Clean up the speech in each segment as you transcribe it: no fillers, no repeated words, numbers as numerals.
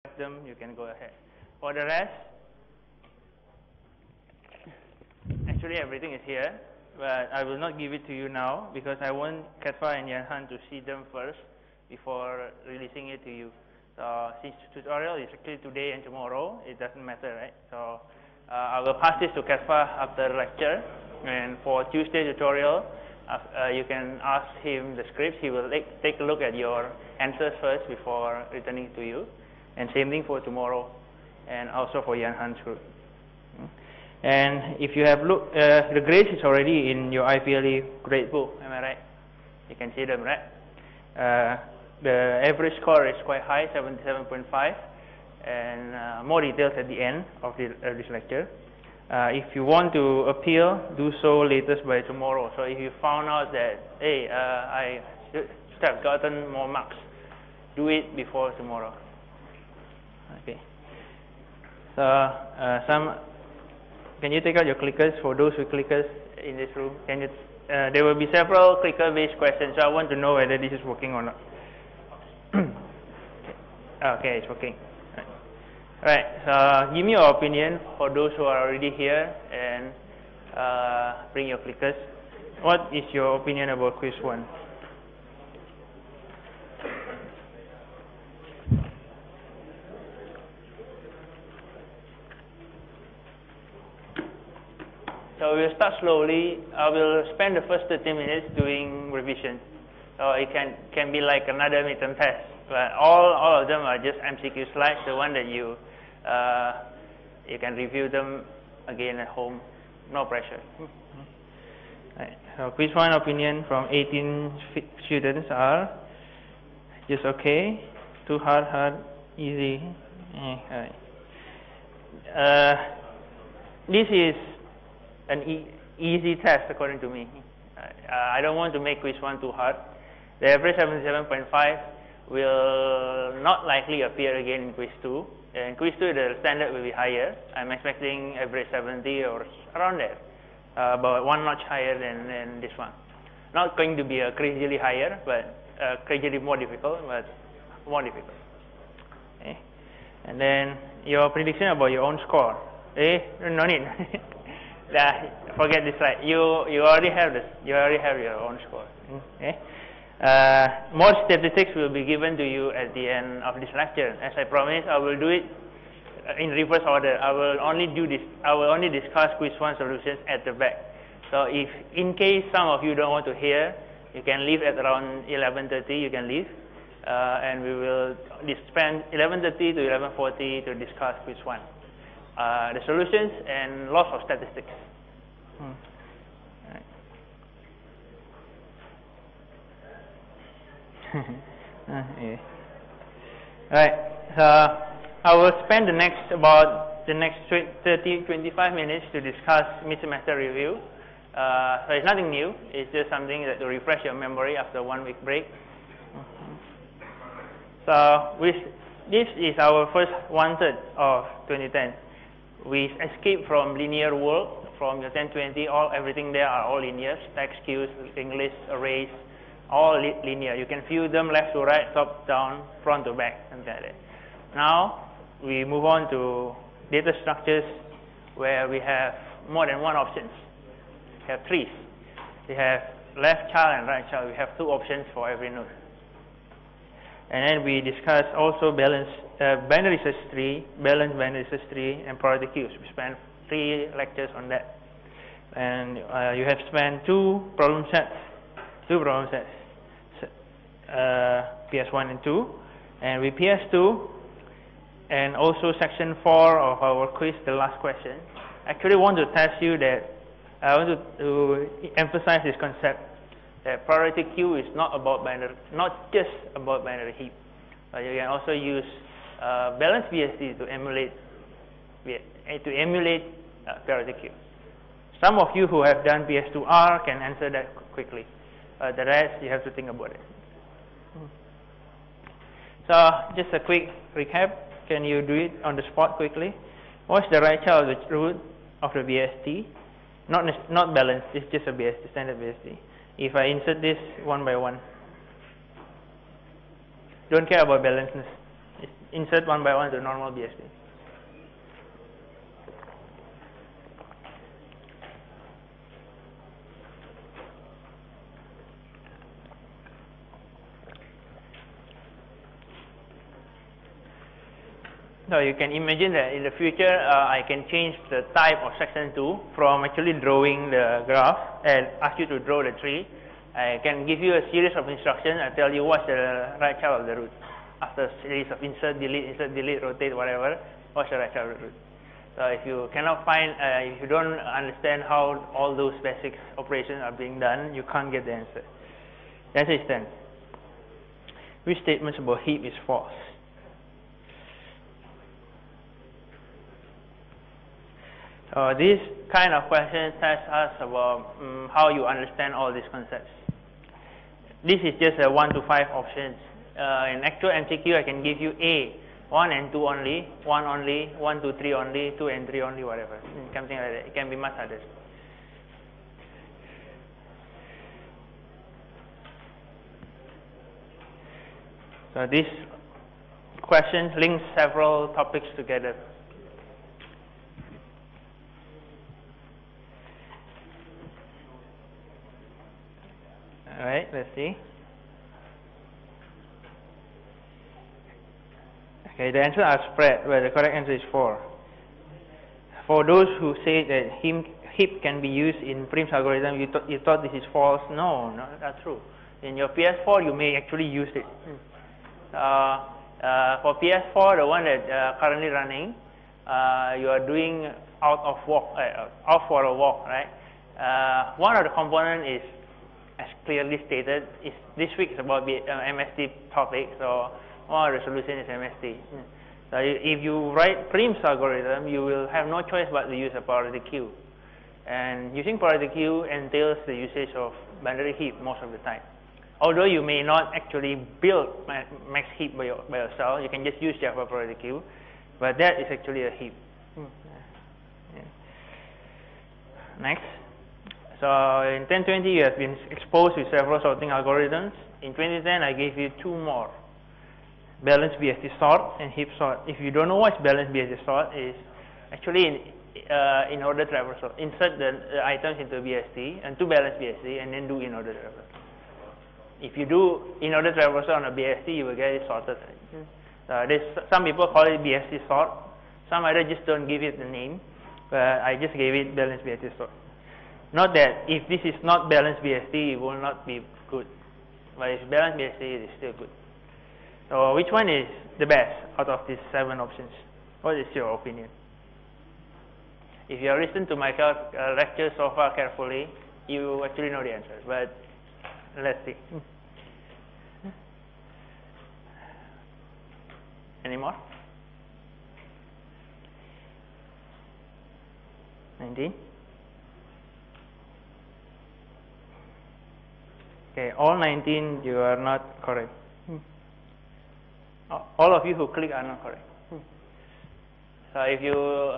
them, you can go ahead. For the rest, actually everything is here, but I will not give it to you now because I want Katfa and Yanhan to see them first before releasing it to you. So since tutorial is actually today and tomorrow, it doesn't matter, right? So I will pass this to Katfa after lecture, and for Tuesday tutorial, you can ask him the scripts. He will take a look at your answers first before returning it to you. And same thing for tomorrow, and also for Yanhan's group. And if you have looked, the grades is already in your IPLE grade book, am I right? You can see them, right? The average score is quite high, 77.5, and more details at the end of this lecture. If you want to appeal, do so latest by tomorrow. So if you found out that, hey, I should have gotten more marks, do it before tomorrow. Okay. So can you take out your clickers for those with clickers in this room? Can you? There will be several clicker-based questions, so I want to know whether this is working or not. Okay, it's working. Right. So give me your opinion for those who are already here, and bring your clickers. What is your opinion about quiz 1? So we'll start slowly. I will spend the first 30 minutes doing revision. So it can be like another midterm test. But all of them are just MCQ slides, the one that you can review them again at home. No pressure. Right. So quiz 1 opinion from 18 students are just okay, too hard, easy. Right. This is an easy test according to me. I don't want to make quiz 1 too hard. The average 77.5 will not likely appear again in quiz 2. In quiz 2, the standard will be higher. I'm expecting average 70 or around there, but one notch higher than this one. Not going to be a crazily higher, but crazily more difficult, but more difficult. Okay. And then your prediction about your own score. No need. Forget this slide. You already have this. You already have your own score. Okay. More statistics will be given to you at the end of this lecture. As I promised, I will do it in reverse order. I will only do this. I will only discuss quiz 1 solutions at the back. So if in case some of you don't want to hear, you can leave at around 11:30. You can leave, and we will spend 11:30 to 11:40 to discuss quiz 1. The solutions and lots of statistics. Right. So I will spend the next 30-25 minutes to discuss mid-semester review. So it's nothing new. It's just something that to refresh your memory after 1 week break. So this is our first 1/3 of 2010. We escaped from linear world from your 1020. Everything there are all linear. Text, queues, English, arrays, all linear. You can view them left to right, top down, front to back, something like that. Now we move on to data structures where we have more than one options. We have trees. We have left child and right child. We have 2 options for every node. And then we discuss also binary search tree, balanced binary search tree, and priority queues. We spent 3 lectures on that. And you have spent 2 problem sets, PS1 and 2. And with PS2, and also section 4 of our quiz, the last question, I actually want to test you that, I want to emphasize this concept that priority queue is not just about binary heap, but you can also use balanced BSD to emulate priority queue. Some of you who have done PS2R can answer that quickly. The rest you have to think about it. So just a quick recap. Can you do it on the spot quickly? What's the right child root of the BSD? Not balanced. It's just a BSD, standard BSD. If I insert this one by one, don't care about balanceness. insert one by one to normal BSD. So you can imagine that in the future I can change the type of section 2 from actually drawing the graph and ask you to draw the tree. I can give you a series of instructions and tell you what's the right child of the root. After a series of insert, delete, rotate, whatever, what's the right child of the root. So if you cannot find, if you don't understand how all those basic operations are being done, you can't get the answer. The answer is 10. Which statements about heap is false? This kind of question tells us about how you understand all these concepts. This is just a 1 to 5 options. In actual MCQ, I can give you A, 1 and 2 only, 1 only, 1 to 3 only, 2 and 3 only, whatever. Something like that. It can be much harder. So this question links several topics together. Alright, let's see. Okay, the answers are spread, where the correct answer is 4. For those who say that heap can be used in Prim's algorithm, you thought this is false. No, not that's true. In your PS4, you may actually use it. For PS4, the one that currently running, you are doing out for a walk, right? One of the components is, as clearly stated, this week is about the MST topic, so one of the solution is MST. So if you write Prim's algorithm, you will have no choice but to use a priority queue. And using priority queue entails the usage of binary heap most of the time. Although you may not actually build max heap by yourself, you can just use Java priority queue, but that is actually a heap. Yeah. Next. So in 1020, you have been exposed to several sorting algorithms. In 2010, I gave you 2 more. Balanced BST sort and heap sort. If you don't know what's balanced BST sort, is actually in order traversal. Insert the items into BST and to balance BST and then do in order traversal. If you do in order traversal on a BST, you will get it sorted. Some people call it BST sort. Some others just don't give it the name. But I just gave it balanced BST sort. Note that if this is not balanced BST, it will not be good. But if balanced BST, it is still good. So which one is the best out of these 7 options? What is your opinion? If you have listened to my lecture so far carefully, you actually know the answer. But let's see. Any more? 19? Okay, all 19 you are not correct. All of you who click are not correct. So if you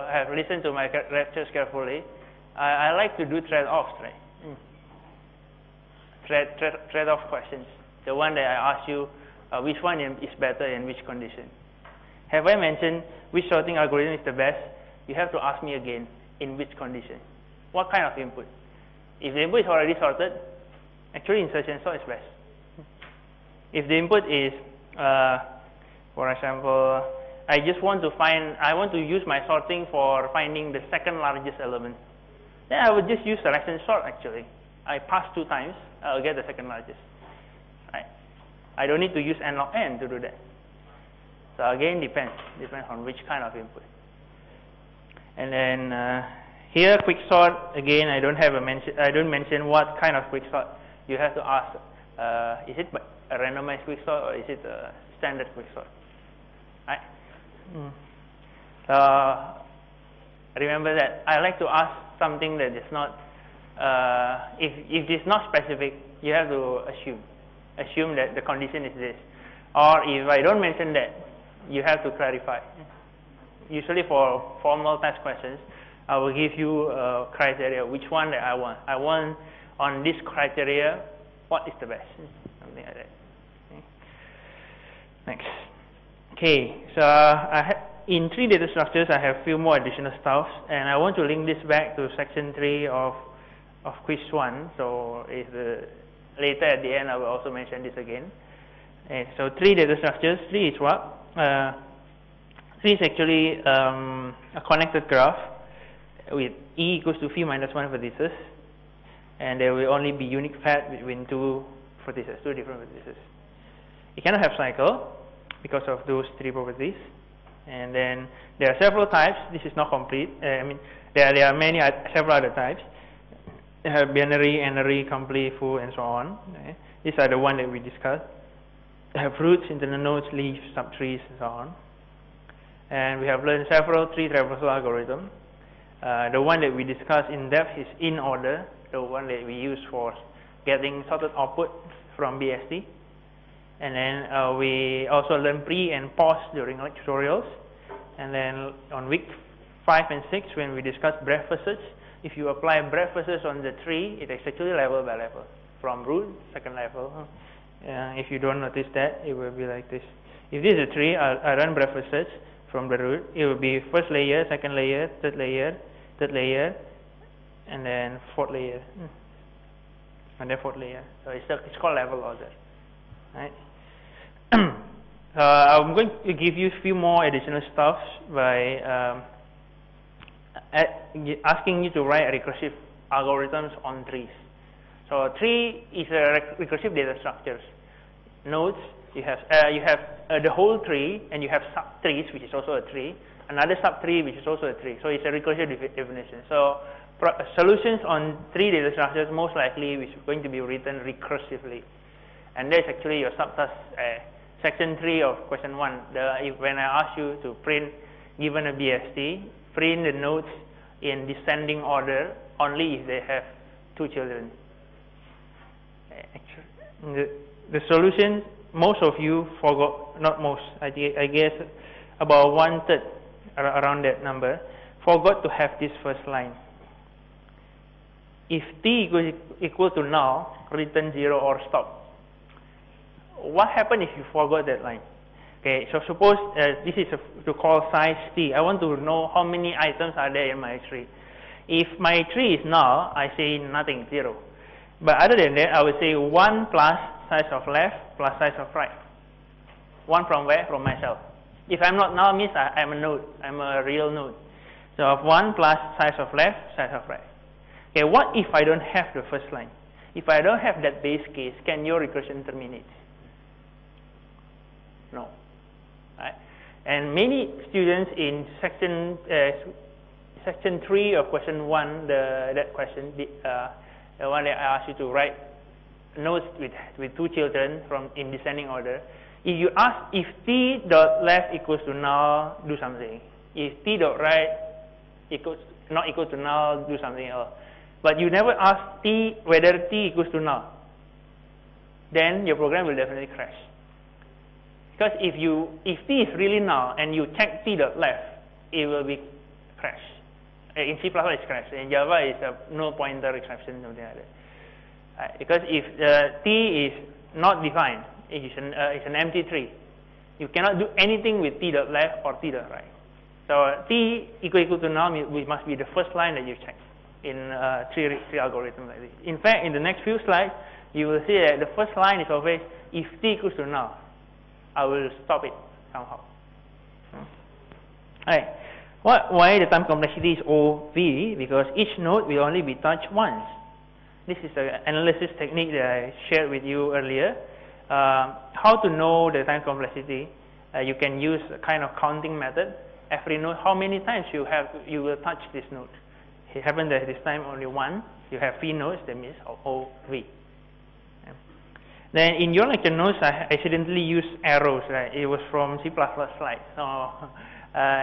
have listened to my lectures carefully, I like to do trade-offs, right? Trade-off questions. The one that I ask you, which one is better in which condition? Have I mentioned which sorting algorithm is the best? You have to ask me again, in which condition? What kind of input? If the input is already sorted, actually insertion sort is best. If the input is, for example, I want to use my sorting for finding the second largest element, then I would just use selection sort actually. I pass 2 times, I'll get the second largest. Right? I don't need to use n log n to do that. So again, depends on which kind of input. And then here, quicksort, again, I don't mention what kind of quicksort. You have to ask, is it a randomized quicksort or is it a standard quicksort? Right? Remember that I like to ask something that is not, if it's not specific, you have to assume that the condition is this. Or if I don't mention that, you have to clarify. Usually for formal test questions, I will give you a criteria, which one that I want. I want on this criteria, what is the best? Something like that. Okay. Next. Okay, so in 3 data structures, I have few more additional stuff, and I want to link this back to section 3 of quiz 1. So if later at the end, I will also mention this again. Okay, so 3 data structures. 3 is what? 3 is actually a connected graph with E equals to phi minus 1 vertices, and there will only be unique path between 2 vertices, 2 different vertices. It cannot have cycle because of those 3 properties. And then there are several types. This is not complete. I mean, there are several other types. They have binary, n-ary, complete, full, and so on. Okay. These are the ones that we discussed. They have roots, internal nodes, leaves, subtrees, and so on. And we have learned several tree traversal algorithms. The one that we discussed in depth is in order, the one that we use for getting sorted output from BST. And then we also learn pre and post during tutorials. And then on week 5 and 6, when we discuss breadth search, if you apply breadth search on the tree, it is actually level by level, from root, second level. If you don't notice that, it will be like this. If this is a tree, I run breadth search from the root. It will be first layer, second layer, third layer, and then fourth layer, and then fourth layer. So it's called level order, right? I'm going to give you a few more additional stuff by asking you to write recursive algorithms on trees. So tree is a recursive data structures. Nodes, you have the whole tree, and you have subtrees, which is also a tree, another subtree, which is also a tree. So it's a recursive definition. So solutions on 3 data structures most likely is going to be written recursively, and that's actually your subtask. Section 3 of question 1, when I ask you to print, given a BST, print the nodes in descending order only if they have 2 children. The solution, most of you forgot, not most, I guess about 1/3, around that number, forgot to have this first line. If t equal to null, return 0 or stop. What happens if you forgot that line? Okay, so suppose this is to call size t. I want to know how many items are there in my tree. If my tree is null, I say nothing, 0. But other than that, I would say 1 plus size of left plus size of right. 1 from where? From myself. If I'm not null, means I'm a node. I'm a real node. So of 1 plus size of left, size of right. Okay, what if I don't have the first line? If I don't have that base case, can your recursion terminate? No. Right? And many students in section 3 of question 1, that question, the one that I asked you to write nodes with 2 children in descending order. If you ask if t dot left equals to null, do something. If t dot right not equal to null, do something else. But you never ask whether t equals to null. Then your program will definitely crash. Because if t is really null and you check t dot left, it will be crash. In C++ it's crash. In Java it's a no pointer exception, something like that. Because if t is not defined, it's an empty tree. You cannot do anything with t dot left or t dot right. So t equal to null must be the first line that you check in tree algorithm like this. In fact, in the next few slides, you will see that the first line is always if t equals to null. I will stop it somehow. Alright. Why the time complexity is OV? Because each node will only be touched once. This is an analysis technique that I shared with you earlier. How to know the time complexity? You can use a kind of counting method. Every node, how many times you will touch this node? It happened that this time only 1. You have 3 nodes, that means OV. Then in your lecture notes, I accidentally used arrows, right? It was from C++ slide. So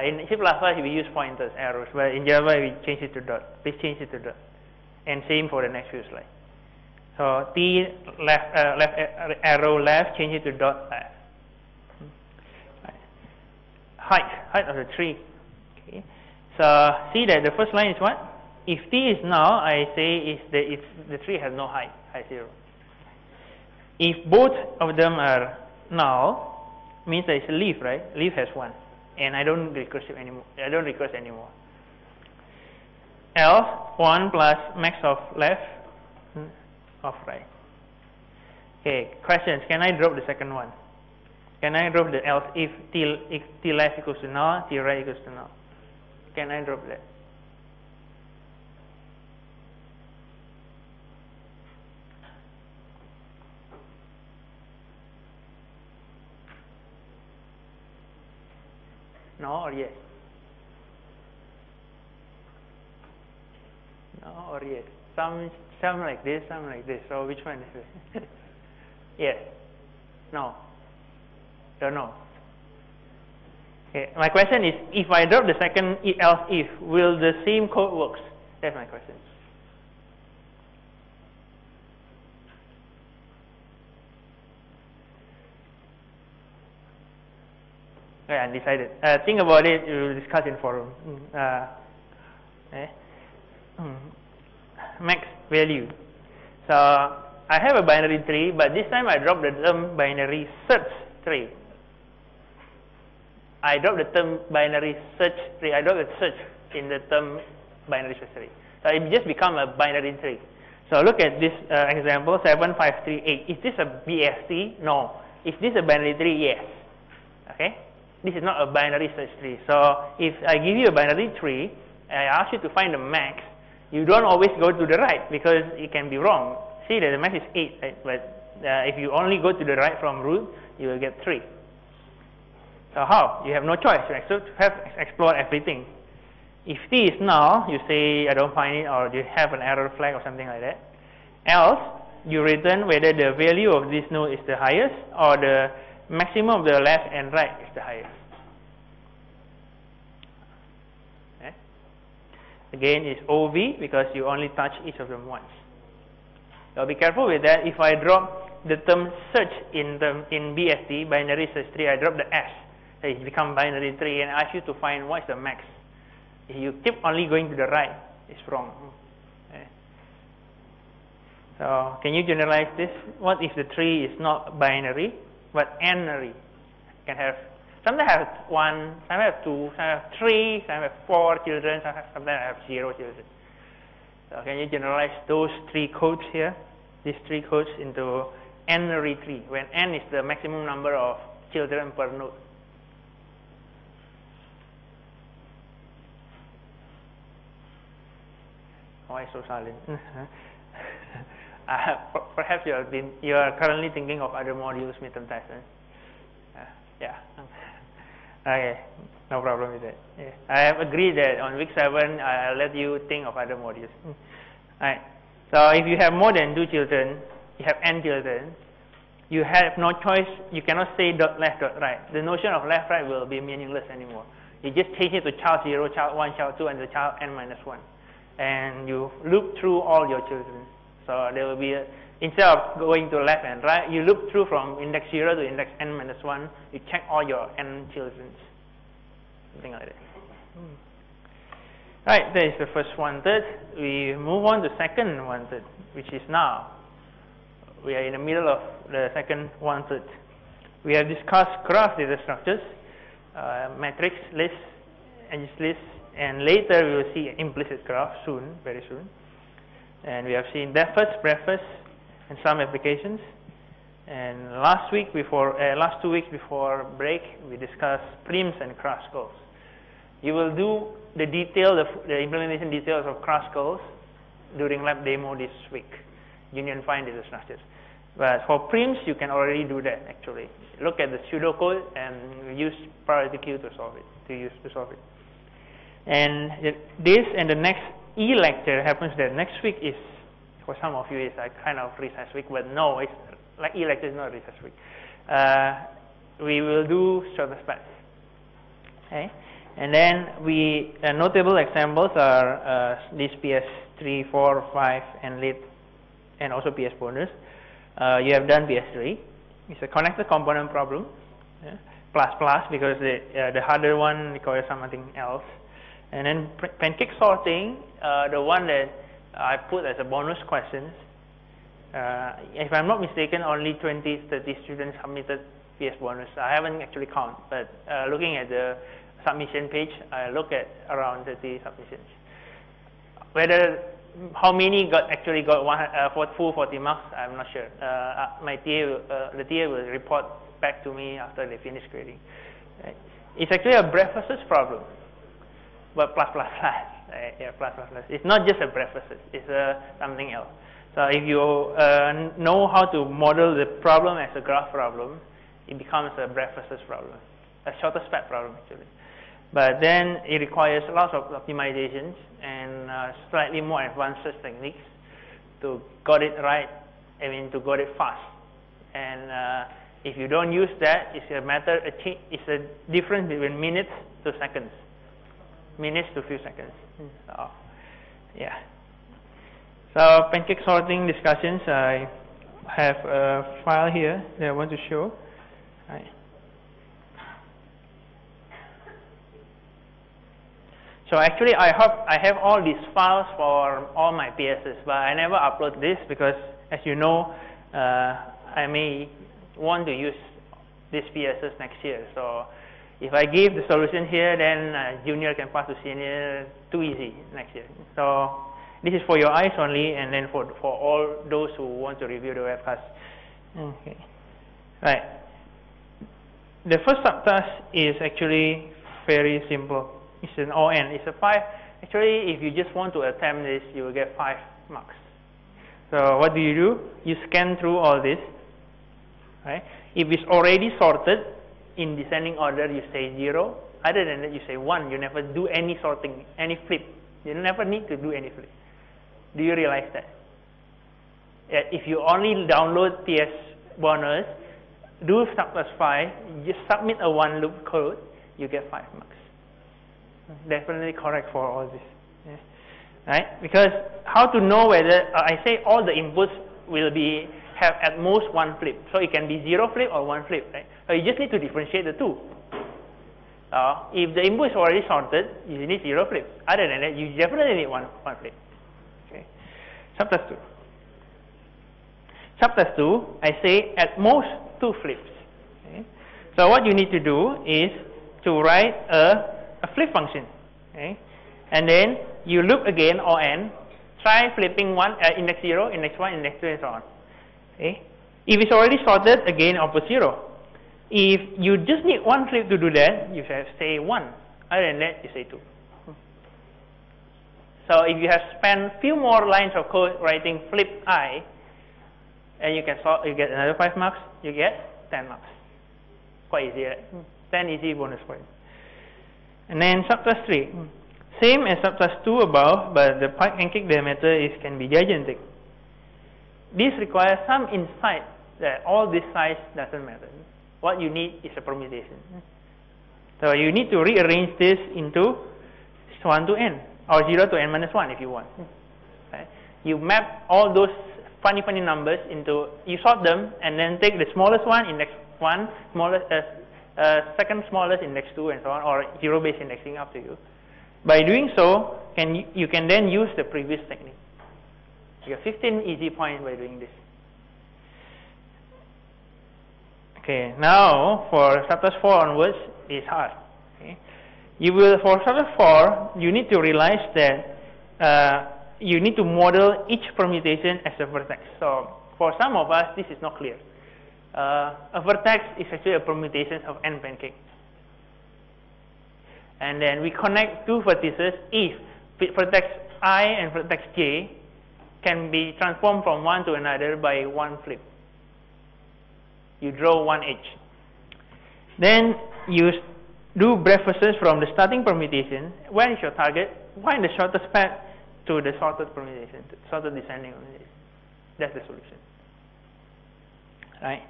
in C++ we use pointers, arrows, but in Java we change it to dot. Please change it to dot. And same for the next few slides. So T left arrow left, change it to dot left. Height of the tree. Okay. So see that the first line is what? If T is null, I say the tree has no height 0. If both of them are null, means that it's a leaf, right? Leaf has 1, and I don't recursive anymore. I don't recurse anymore. Else 1 plus max of left of right. Okay, questions. Can I drop the second one? Can I drop the else if t left equals to null, t right equals to null? Can I drop that? No or yes? No or yes? Some like this, some like this. So which one is it? Yes. No. Don't know. Okay. My question is, if I drop the second else if, will the same code works? That's my question. Okay, undecided. Think about it. We will discuss in forum. Max value. So I have a binary tree, but this time I drop the term binary search tree. I drop the term binary search tree. I drop the search in the term binary search tree. So it just become a binary tree. So look at this example 7538. Is this a BST? No. Is this a binary tree? Yes. Okay. This is not a binary search tree. So if I give you a binary tree, I ask you to find the max, you don't always go to the right because it can be wrong. See that the max is 8, right? But if you only go to the right from root, you will get 3. So how? You have no choice. You have to explore everything. If t is null, you say I don't find it, or you have an error flag or something like that. Else, you return whether the value of this node is the highest or the maximum of the left and right is the highest. Okay. Again, it's OV because you only touch each of them once. So be careful with that. If I drop the term search in BST, binary search tree, I drop the S. So it becomes binary tree and ask you to find what's the max. If you keep only going to the right, it's wrong. Okay. So can you generalize this? What if the tree is not binary but n-ary? Can have, sometimes I have 1, sometimes I have 2, sometimes I have 3, sometimes I have 4 children, sometimes I have 0 children. So can you generalize those 3 codes here, these 3 codes into n-ary tree, when n is the maximum number of children per node? Why so silent? Perhaps you are currently thinking of other modules midterm test. Yeah. Okay, no problem with that. Yeah. I have agreed that on week 7 I'll let you think of other modules. Alright. So if you have more than 2 children, you have n children, you have no choice. You cannot say dot left, dot right. The notion of left, right will be meaningless anymore. You just change it to child 0, child 1, child 2, and the child n minus 1. And you loop through all your children. So there will be, instead of going to left and right, you loop through from index 0 to index n minus 1. You check all your n children. Something like that. Right, that is the first 1/3. We move on to second 1/3, which is now. We are in the middle of the second 1/3. We have discussed graph data structures, matrix lists, edge lists, and later we will see implicit graph soon, very soon. And we have seen deficits, breadths, and some applications. And last 2 weeks before break, we discussed prims and cross goals. You will do the implementation details of cross goals during lab demo this week, union find data structures. But for prims, you can already do that actually. Look at the pseudocode and use priority queue to solve it. And this and the next e-lecture happens that next week is, for some of you, it's like kind of recess week, but no, it's like e-lecture is not recess week. We will do shorter splats. Okay, and then notable examples are these PS3, 4, 5, and late, and also PS bonus. You have done PS3. It's a connected component problem, plus because the harder one requires something else. And then pancake sorting, the one that I put as a bonus questions. If I'm not mistaken, only 20, 30 students submitted PS bonus. I haven't actually counted, but looking at the submission page, I look at around 30 submissions. Whether how many actually got full 40 marks, I'm not sure. My TA, the TA will report back to me after they finish grading. Right? It's actually a breadth first problem, but plus. Right? Yeah, plus. It's not just a breadth first. It's something else. So if you know how to model the problem as a graph problem, it becomes a breadth first problem, a shorter span problem actually. But then it requires lots of optimizations and slightly more advanced search techniques to got it right, to got it fast. And if you don't use that, it's a matter, it's a difference between minutes to seconds, minutes to few seconds. So, yeah. So pancake sorting discussions, I have a file here that I want to show. Right. So actually, I have all these files for all my PSs, but I never upload this because, as you know, I may want to use these PSs next year. So if I give the solution here, then junior can pass to senior too easy next year. So this is for your eyes only, and then for all those who want to review the webcast. Okay, right. The first subtask is actually very simple. It's an ON. It's a 5. Actually, if you just want to attempt this, you will get 5 marks. So what do? You scan through all this. Right? If it's already sorted in descending order, you say 0. Other than that, you say 1. You never do any sorting, any flip. You never need to do any flip. Do you realize that? If you only download PS bonus, do subtask 5, just submit a 1 loop code, you get 5 marks. Definitely correct for all this. Yeah. Right? Because how to know whether, I say all the inputs will have at most 1 flip. So it can be 0 flip or 1 flip. Right? So you just need to differentiate the two. If the input is already sorted, you need 0 flip. Other than that, you definitely need 1 flip. Okay. Subtask 2. Subtask 2, I say at most 2 flips. Okay. So what you need to do is to write a flip function. Okay. And then you loop again ON, try flipping index 0, index 1, index 2, and so on. Okay. If it's already sorted, again output 0. If you just need 1 flip to do that, you have say 1. Other than that, you say 2. So if you have spent few more lines of code writing flip I, and you can solve, you get another 5 marks, you get 10 marks. Quite easy, right? 10 easy bonus points. And then subtask 3, same as subtask 2 above, but the pancake diameter can be gigantic. This requires some insight that all this size doesn't matter. What you need is a permutation. So you need to rearrange this into 1 to n, or 0 to n minus 1 if you want. Okay. You map all those funny numbers into, you sort them, and then take the smallest one, index 1, second smallest, index 2, and so on, or zero-based indexing, up to you. By doing so, you can then use the previous technique. You have 15 easy points by doing this. Okay, now for subtask 4 onwards, it's hard. Okay. For subtask 4, you need to realize that you need to model each permutation as a vertex. So for some of us, this is not clear. A vertex is actually a permutation of n pancake. And then we connect 2 vertices if vertex I and vertex j can be transformed from one to another by 1 flip. You draw 1 edge. Then you do breakfasts from the starting permutation. Where is your target? Find the shortest path to the sorted permutation, sorted descending permutation. That's the solution. Right?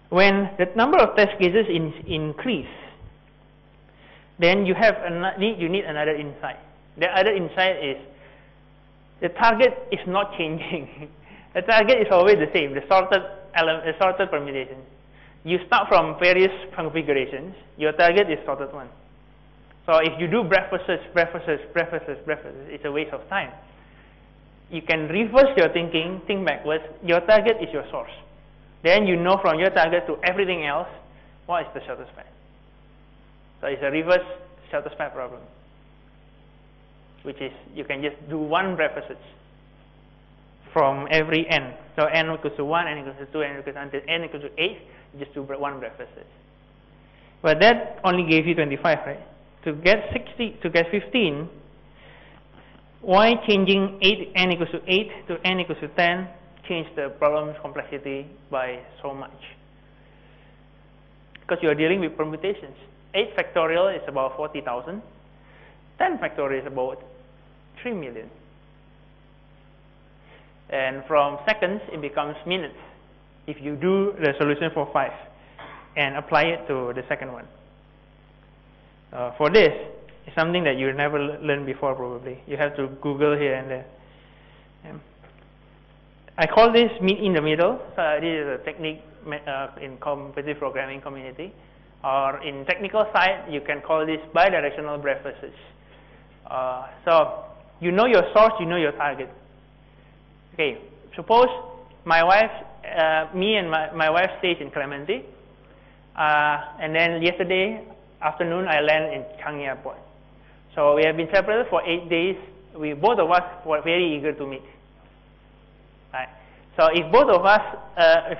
When the number of test cases increase, then you need another insight. The other insight is the target is not changing. The target is always the same, the sorted permutation. You start from various configurations. Your target is sorted one. So if you do breakfasts, it's a waste of time. You can reverse your thinking, think backwards. Your target is your source. then you know from your target to everything else what is the shortest path. So it's a reverse shortest path problem, which is you can just do one breadth search from every n. So n equals to 1, n equals to 2, n equals to until n equals to 8, you just do one breadth search. But that only gave you 25, right? To get 15, why changing n equals to 8 to n equals to 10 change the problem's complexity by so much? Because you are dealing with permutations. 8 factorial is about 40,000. 10 factorial is about 3 million. And from seconds, it becomes minutes if you do the solution for 5 and apply it to the second one. For this, it's something that you never learned before probably. You have to Google here and there. I call this meet in the middle. So this is a technique in competitive programming community. Or in technical side, you can call this bidirectional breadth search. So you know your source, you know your target. Okay, suppose my wife, me and my wife stays in Clementi, and then yesterday afternoon I land in Changi Airport. So we have been separated for 8 days. We both of us were very eager to meet. Right. So if both of us, if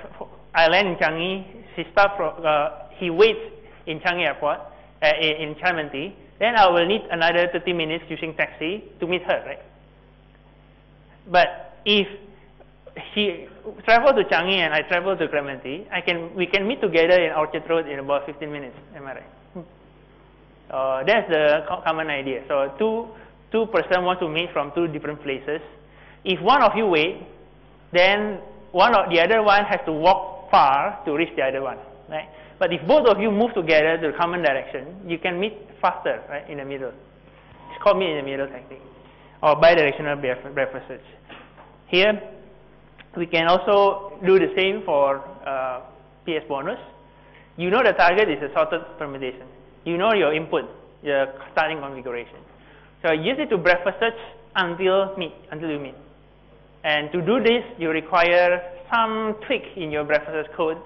I land in Changi, he waits in Changi Airport, in Clementi, then I will need another 30 minutes using taxi to meet her, right? But if she travel to Changi and I travel to Clementi, we can meet together in Orchard Road in about 15 minutes. Am I right? That's the common idea. So two person want to meet from 2 different places. If one of you wait, then the other one has to walk far to reach the other one, right? But if both of you move together to the common direction, you can meet faster, right, in the middle. It's called meet in the middle technique, or bidirectional breadth search. Here, we can also do the same for PS bonus. You know the target is a sorted permutation. You know your input, your starting configuration. So you use it to breadth search until you meet. And to do this, you require some tweak in your breadth search code,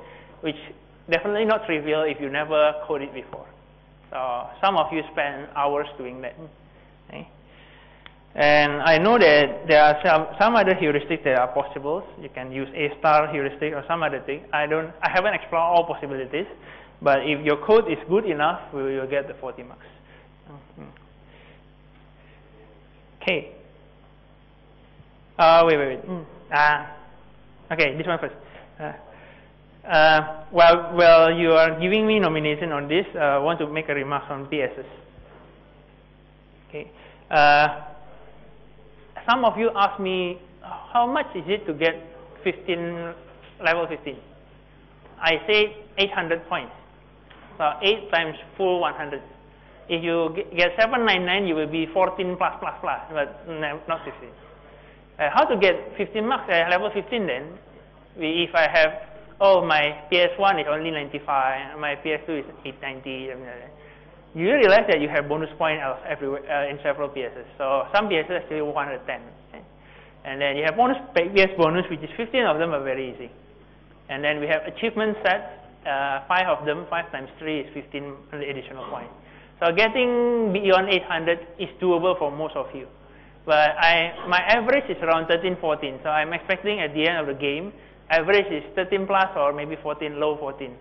which definitely not trivial if you never coded it before. So some of you spend hours doing that. Okay. And I know that there are some other heuristics that are possible. You can use A* heuristic or some other thing. I haven't explored all possibilities, but if your code is good enough, you'll get the 40 marks. Okay. Wait. Okay, this one first. Well, you are giving me nomination on this. I want to make a remark on PSs. Okay. Some of you ask me, how much is it to get level 15? I say 800 points. So 8 times full 100. If you get 799, you will be 14 plus, but not 15. How to get 15 marks at level 15 then? If I have, my PS1 is only 95, my PS2 is 890, something like that. You realize that you have bonus points everywhere in several PSs. So some PSs actually 110. Okay? And then you have PS bonus, which is 15 of them are very easy. And then we have achievement sets, 5 of them, 5 times 3 is 15 additional points. So getting beyond 800 is doable for most of you. But my average is around 13, 14. So I'm expecting at the end of the game, average is 13 plus or maybe 14, low 14.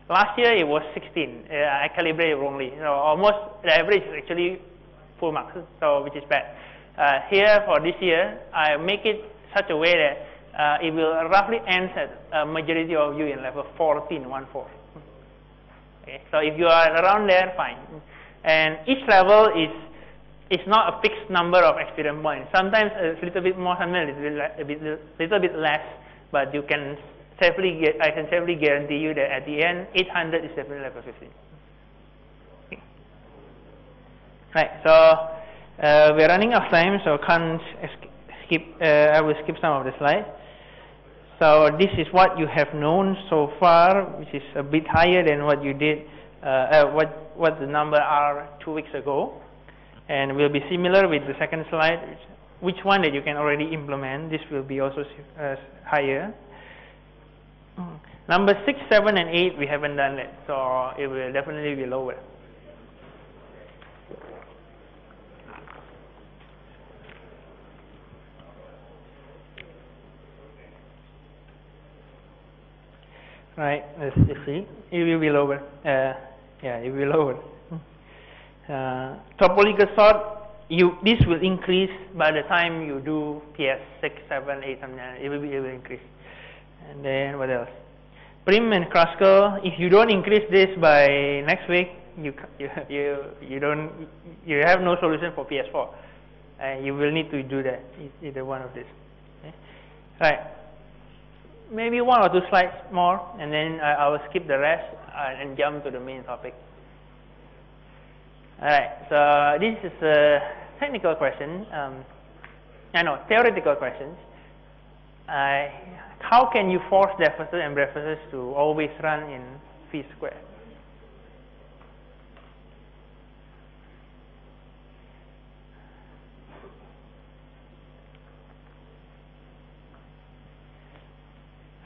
Last year it was 16. I calibrated wrongly. So almost the average is actually full marks, so which is bad. Here for this year, I make it such a way that it will roughly end at a majority of you in level 14, 1-4. Okay, so if you are around there, fine. And each level is not a fixed number of experience points. Sometimes a little bit more, sometimes a little bit less, but you can I can safely guarantee you that at the end, 800 is definitely level 15. Okay. Right, so we're running out of time, so can't skip. I will skip some of the slides. So this is what you have known so far, which is a bit higher than what you did, what the number are 2 weeks ago, and will be similar with the second slide. Which one that you can already implement? This will be also higher. Number 6, 7, and 8 we haven't done it, so it will definitely be lower. Right, let's see. It will be lower. Yeah, it will be lower. Topological sort, this will increase by the time you do PS 6, 7, 8, something like that. It will increase. And then what else? Prim and Kruskal. If you don't increase this by next week, you have no solution for PS4. You will need to do that, either one of this. Okay. Right. Maybe one or two slides more, and then I will skip the rest and jump to the main topic. Alright, so this is a technical question, theoretical questions. How can you force deficits and brevices to always run in phi squared?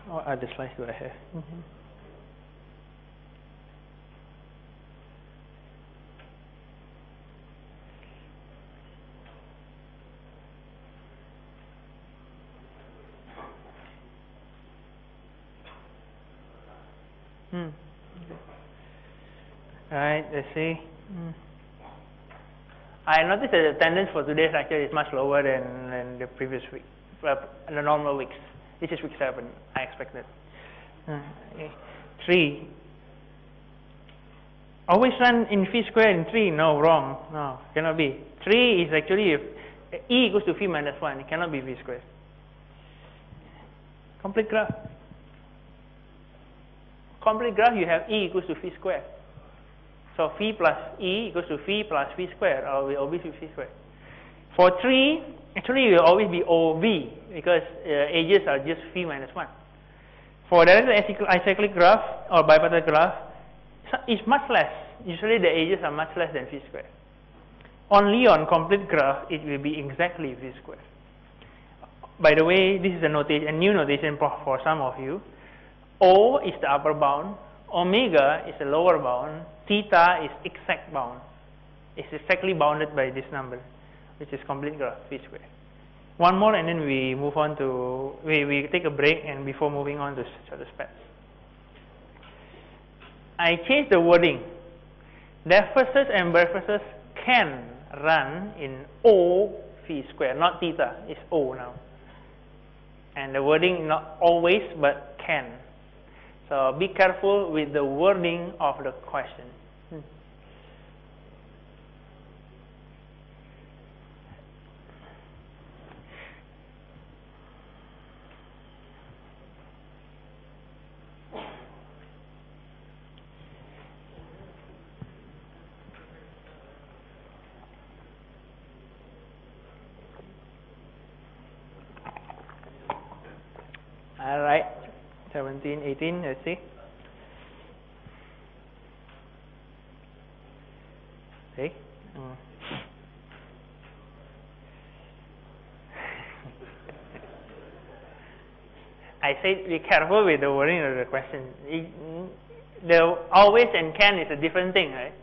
What other slides do I have? Alright, let's see. I noticed that the attendance for today's lecture is much lower than the previous week, the normal weeks. This is week 7, I expected. 3. Always run in phi squared in 3. No, wrong. No, cannot be. 3 is actually, if E equals to phi minus 1, it cannot be phi squared. Complete graph. Complete graph, you have E equals to phi squared. So phi plus E equals to phi plus phi squared, or will always be phi squared. For 3, actually it will always be OV, because edges are just phi minus 1. For the acyclic graph or bipartite graph, it's much less. Usually the edges are much less than phi squared. Only on complete graph, it will be exactly phi squared. By the way, this is a new notation for some of you. O is the upper bound, omega is the lower bound, theta is exact bound. It's exactly bounded by this number, which is complete graph, phi squared. One more, and then we move on to, we take a break, and before moving on to the specs. I changed the wording. Deficits and brevices can run in O phi squared, not theta, it's O now. And the wording not always, but can. So be careful with the wording of the question. All right, 17, 18, let's see. Okay. I said be careful with the wording of the question. The always and can is a different thing, right?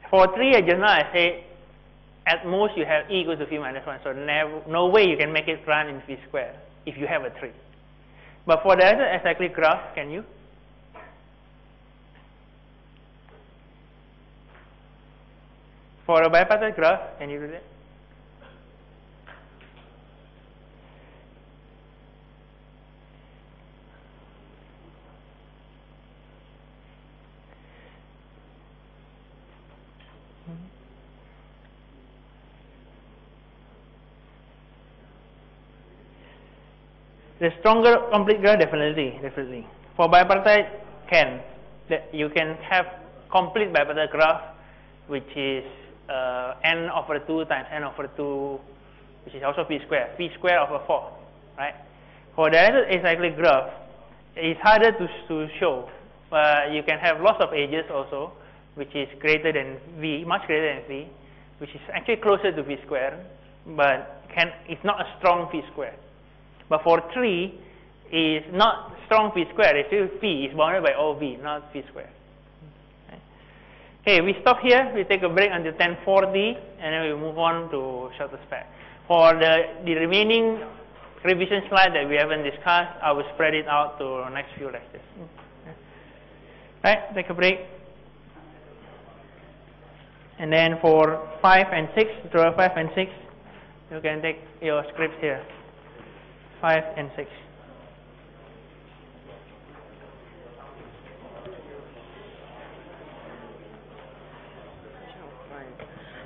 For 3, just now I say at most you have E equals to phi minus 1, so no way you can make it run in phi squared if you have a 3. But for the other acyclic graph, can you? For a bipartite graph, can you do that? The stronger complete graph, definitely. For bipartite, can. You can have complete bipartite graph, which is n over 2 times n over 2, which is also phi square over 4, right? For the other acyclic graph, it's harder to show. You can have lots of edges also, which is greater than v, much greater than v, which is actually closer to phi square, but it's not a strong phi square. But for 3, is not strong p squared. It's still p is bounded by all v, not p squared. Okay, we stop here. We take a break until 10:40, and then we move on to shorter spec. For the remaining revision slide that we haven't discussed, I will spread it out to next few lectures. Right, take a break. And then for 5 and 6, draw 5 and 6, you can take your scripts here. 5 and 6.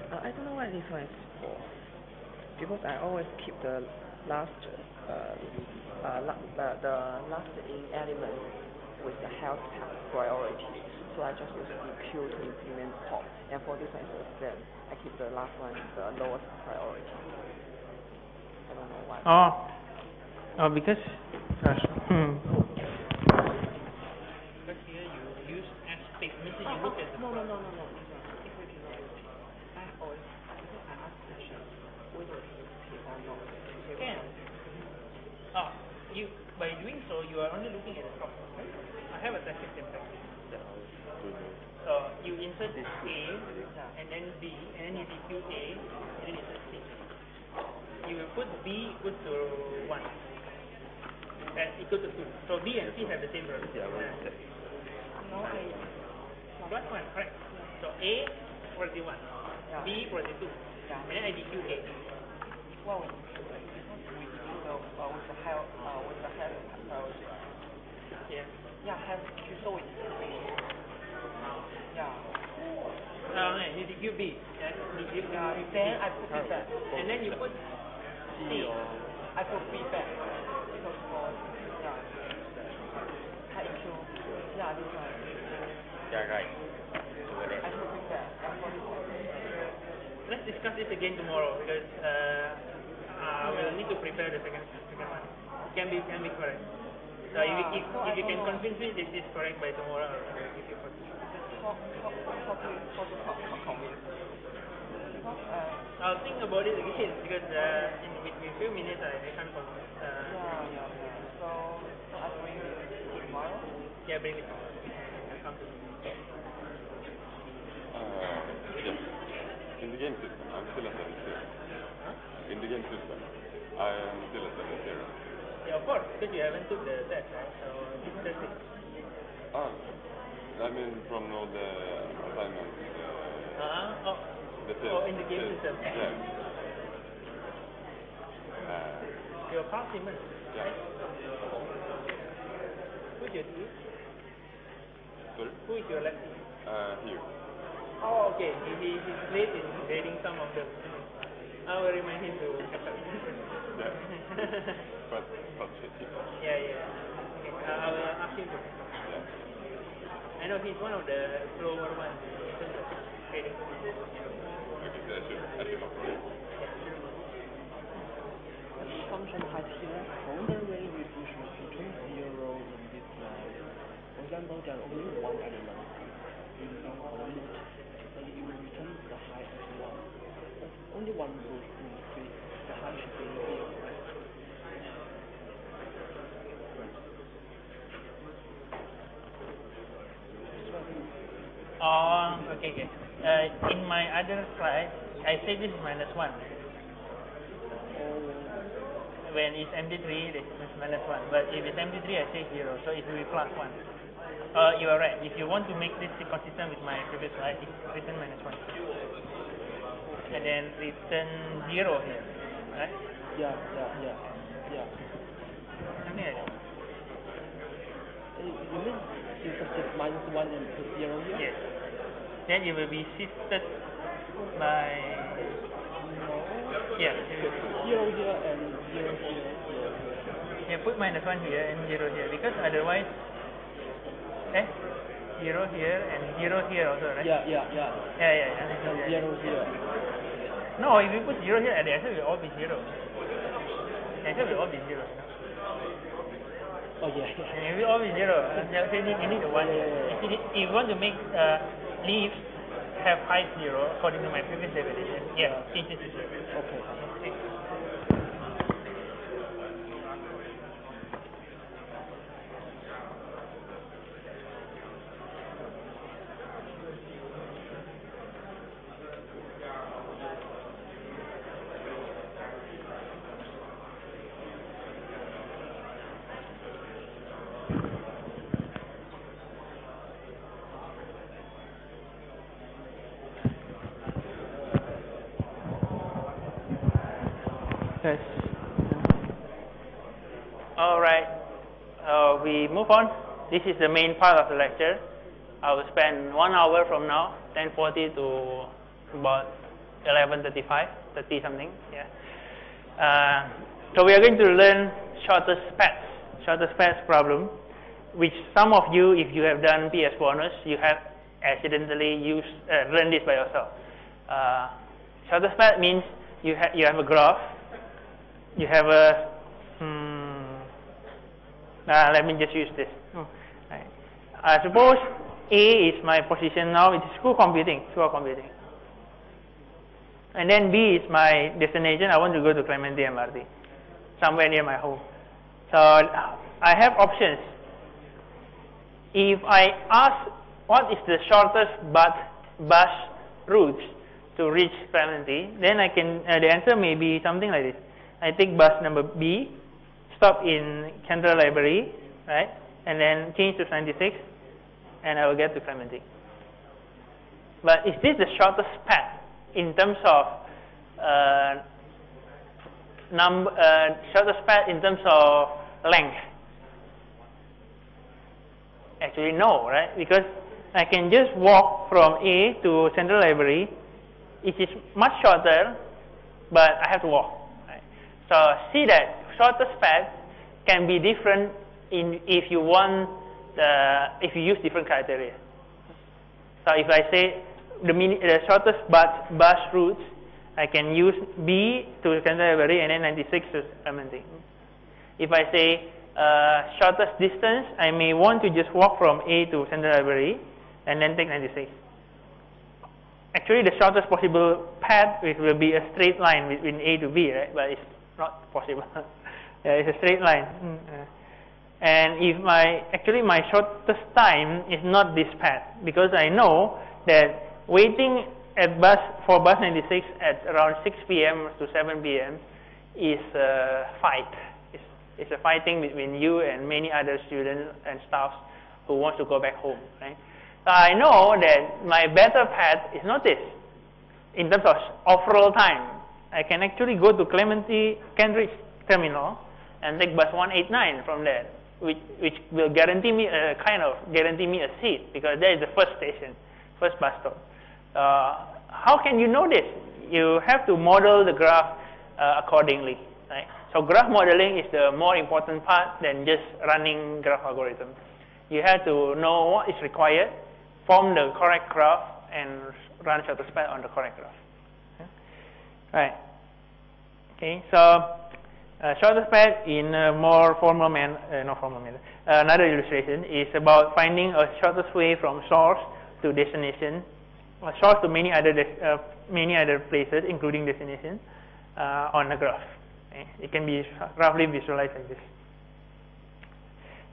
I don't know why this one is 4, because I always keep the last last in element with the health priority. So I just use DQ to implement top. And for this one is the same. I keep the last one the lowest priority. I don't know why. Oh, because Because here you use aspect, means you look at the No. I always, because I ask questions, whether it's okay or not. can. By doing so, you are only looking at the top. I have a second syntax. So you insert this A, and then B, and then you DQ A, and then insert C. You will put B equal to 1. Equal to 2. So B and C have the same property. No, Plus 1, correct. So A property 1, B property 2, and then I DQ A. Well, with the health priority. Yeah. Yeah, have so it's yeah. You DQ B. Then I put it back. And then you put C. I put B back. Because for this one. Yeah, right. I put B back. Let's discuss this again tomorrow because we'll need to prepare the second one. It can be correct. So if you can convince me this is correct by tomorrow, I'll give you I'll think about it again because in a few minutes I can't convince. So I bring it tomorrow? Yeah, bring it tomorrow. I'll come to you. Yes. In the game system, I'm still at 7-0. In the game system, I am still at 7-0. Yeah, of course, because you haven't took the test, right? So it's just it. I mean from all the assignments. In the game system. Yeah. Your past Simon. Yeah. Who's your team? Sorry? Who is your lefty? Here. Oh, okay. He's late in grading some of them. I will remind him to catch up. Yeah. But Yeah. Okay. I will ask him to catch up. Yeah. I know he's one of the slower ones in terms of grading. I should not forget. The function has here boundary reduction between 0 in this line. For example, there are only one element in our loop, and you will return the height as 1. But only one root in space, the height should be 0. Okay. In my other slide, I say this is -1. When it's empty-3, this is -1. But if it's empty-3, I say 0. So it will be +1. You are right. If you want to make this consistent with my previous slide, it's written -1. And then return 0 here, right? Yeah. Something like that. You mean you substitute -1 and put 0 here? Yes. Then it will be shifted by... No. Yeah. 0 here and 0 here. Yeah, put -1 here and 0 here because otherwise, 0 here and 0 here also, right? Yeah. Yeah. And 0 here. No, if you put 0 here, the answer will all be 0. The answer will all be 0. Oh yeah. And it will all be 0. So you need the 1. Yeah. If you want to make leaves have height 0 according to my previous definition, change it to 0. Okay. because all right, we move on. This is the main part of the lecture. I will spend 1 hour from now, 10:40 to about 11:35, 30 something. Yeah. So we are going to learn shortest paths problem, which some of you, if you have done PS bonus, you have accidentally learned this by yourself. Shortest path means you have a graph. You have a let me just use this. Right. Suppose A is my position now. It is school computing, and then B is my destination. I want to go to Clementi MRT, somewhere near my home. So I have options. If I ask what is the shortest bus route to reach Clementi, then I can the answer may be something like this. I take bus number B, stop in Central Library, right, and then change to 96, and I will get to Clementi. But is this the shortest path in terms of shortest path in terms of length? Actually, no, right? Because I can just walk from A to Central Library. It is much shorter, but I have to walk. Right? So see that shortest path can be different if you use different criteria. So if I say the shortest bus routes, I can use B to Central Library and then 96 to Clementi. If I say shortest distance, I may want to just walk from A to Central Library and then take 96. Actually, the shortest possible path will be a straight line between A to B, right? But it's not possible. Yeah, it's a straight line. And if my shortest time is not this path, because I know that waiting for bus 96 at around 6 p.m. to 7 p.m. is a fight. It's a fighting between you and many other students and staffs who want to go back home, right? So I know that my better path is not this. In terms of overall time, I can actually go to Clementi Kent Terminal and take bus 189 from there, which will guarantee me a seat, because that is the first station, first bus stop. How can you know this? You have to model the graph accordingly, right? So graph modeling is the more important part than just running graph algorithm. You have to know what is required, form the correct graph, and run shortest path on the correct graph. Okay. Right. Okay. So shortest path in a more formal manner, another illustration is about finding a shortest way from source to destination, or source to many other places, including destination, on a graph. It can be roughly visualized like this.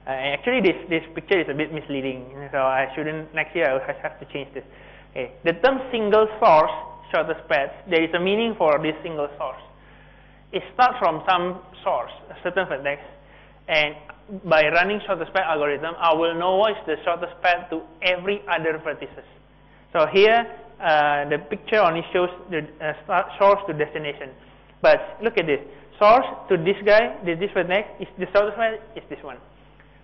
Actually, this picture is a bit misleading, so I shouldn't. Next year, I will have to change this. Okay. The term single source, shortest path, there is a meaning for this single source. It starts from some source, a certain vertex, and by running shortest path algorithm, I will know what is the shortest path to every other vertices. So here, the picture only shows the source to destination. But look at this. Source to this guy, this vertex, is the shortest path is this one.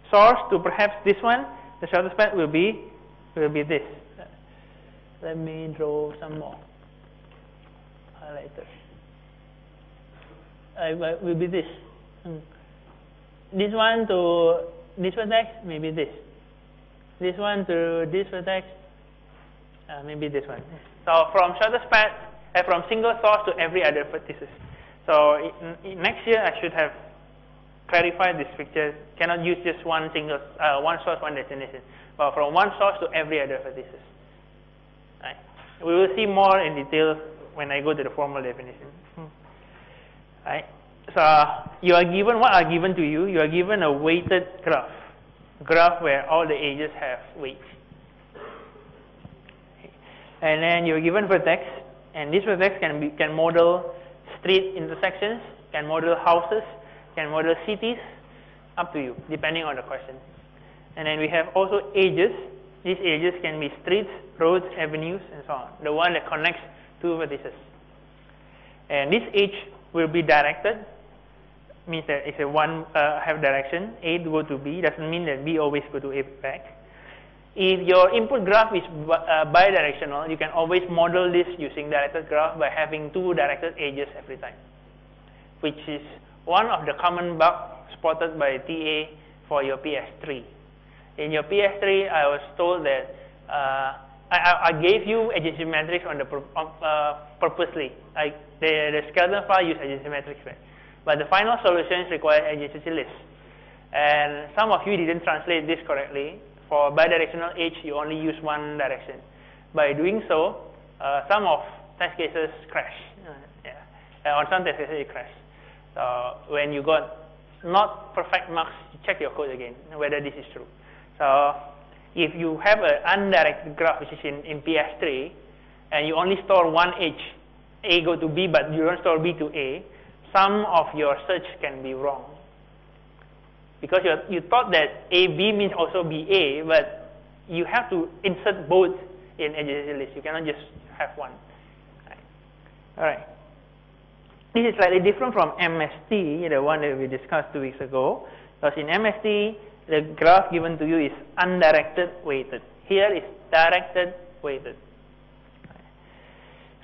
Source to perhaps this one, the shortest path will be this. Let me draw some more highlighters. Will be this. This one to this vertex, maybe this. This one to this vertex, maybe this one. So from shortest path, from single source to every other vertices. So next year I should have clarified this picture. Cannot use just one source, one destination, but from one source to every other vertices. Right. We will see more in detail when I go to the formal definition. Right. So you are given, what are given to you? You are given a weighted graph where all the edges have weights. And then you are given vertex, and this vertex can model street intersections, can model houses, can model cities, up to you, depending on the question. And then we have also edges. These edges can be streets, roads, avenues, and so on. The one that connects two vertices. And this H will be directed, means that it's a one have direction, A to go to B, doesn't mean that B always go to A back. If your input graph is bidirectional, you can always model this using directed graph by having two directed edges every time, which is one of the common bugs spotted by TA for your PS3. In your PS3, I was told that I gave you adjacency matrix on the purposely. The skeleton file used adjacency matrix, right? But the final solutions require adjacency list. And some of you didn't translate this correctly. For bidirectional H, you only use one direction. By doing so, some of test cases crash. On some test cases, it crashes. So when you got not perfect marks, you check your code again, whether this is true. So if you have an undirected graph, which is in PS3, and you only store one H, A go to B, but you don't store B to A, some of your search can be wrong. Because you thought that AB means also BA, but you have to insert both in adjacency list. You cannot just have one. Alright. This is slightly different from MST, the one that we discussed 2 weeks ago. Because in MST, the graph given to you is undirected weighted. Here is directed weighted.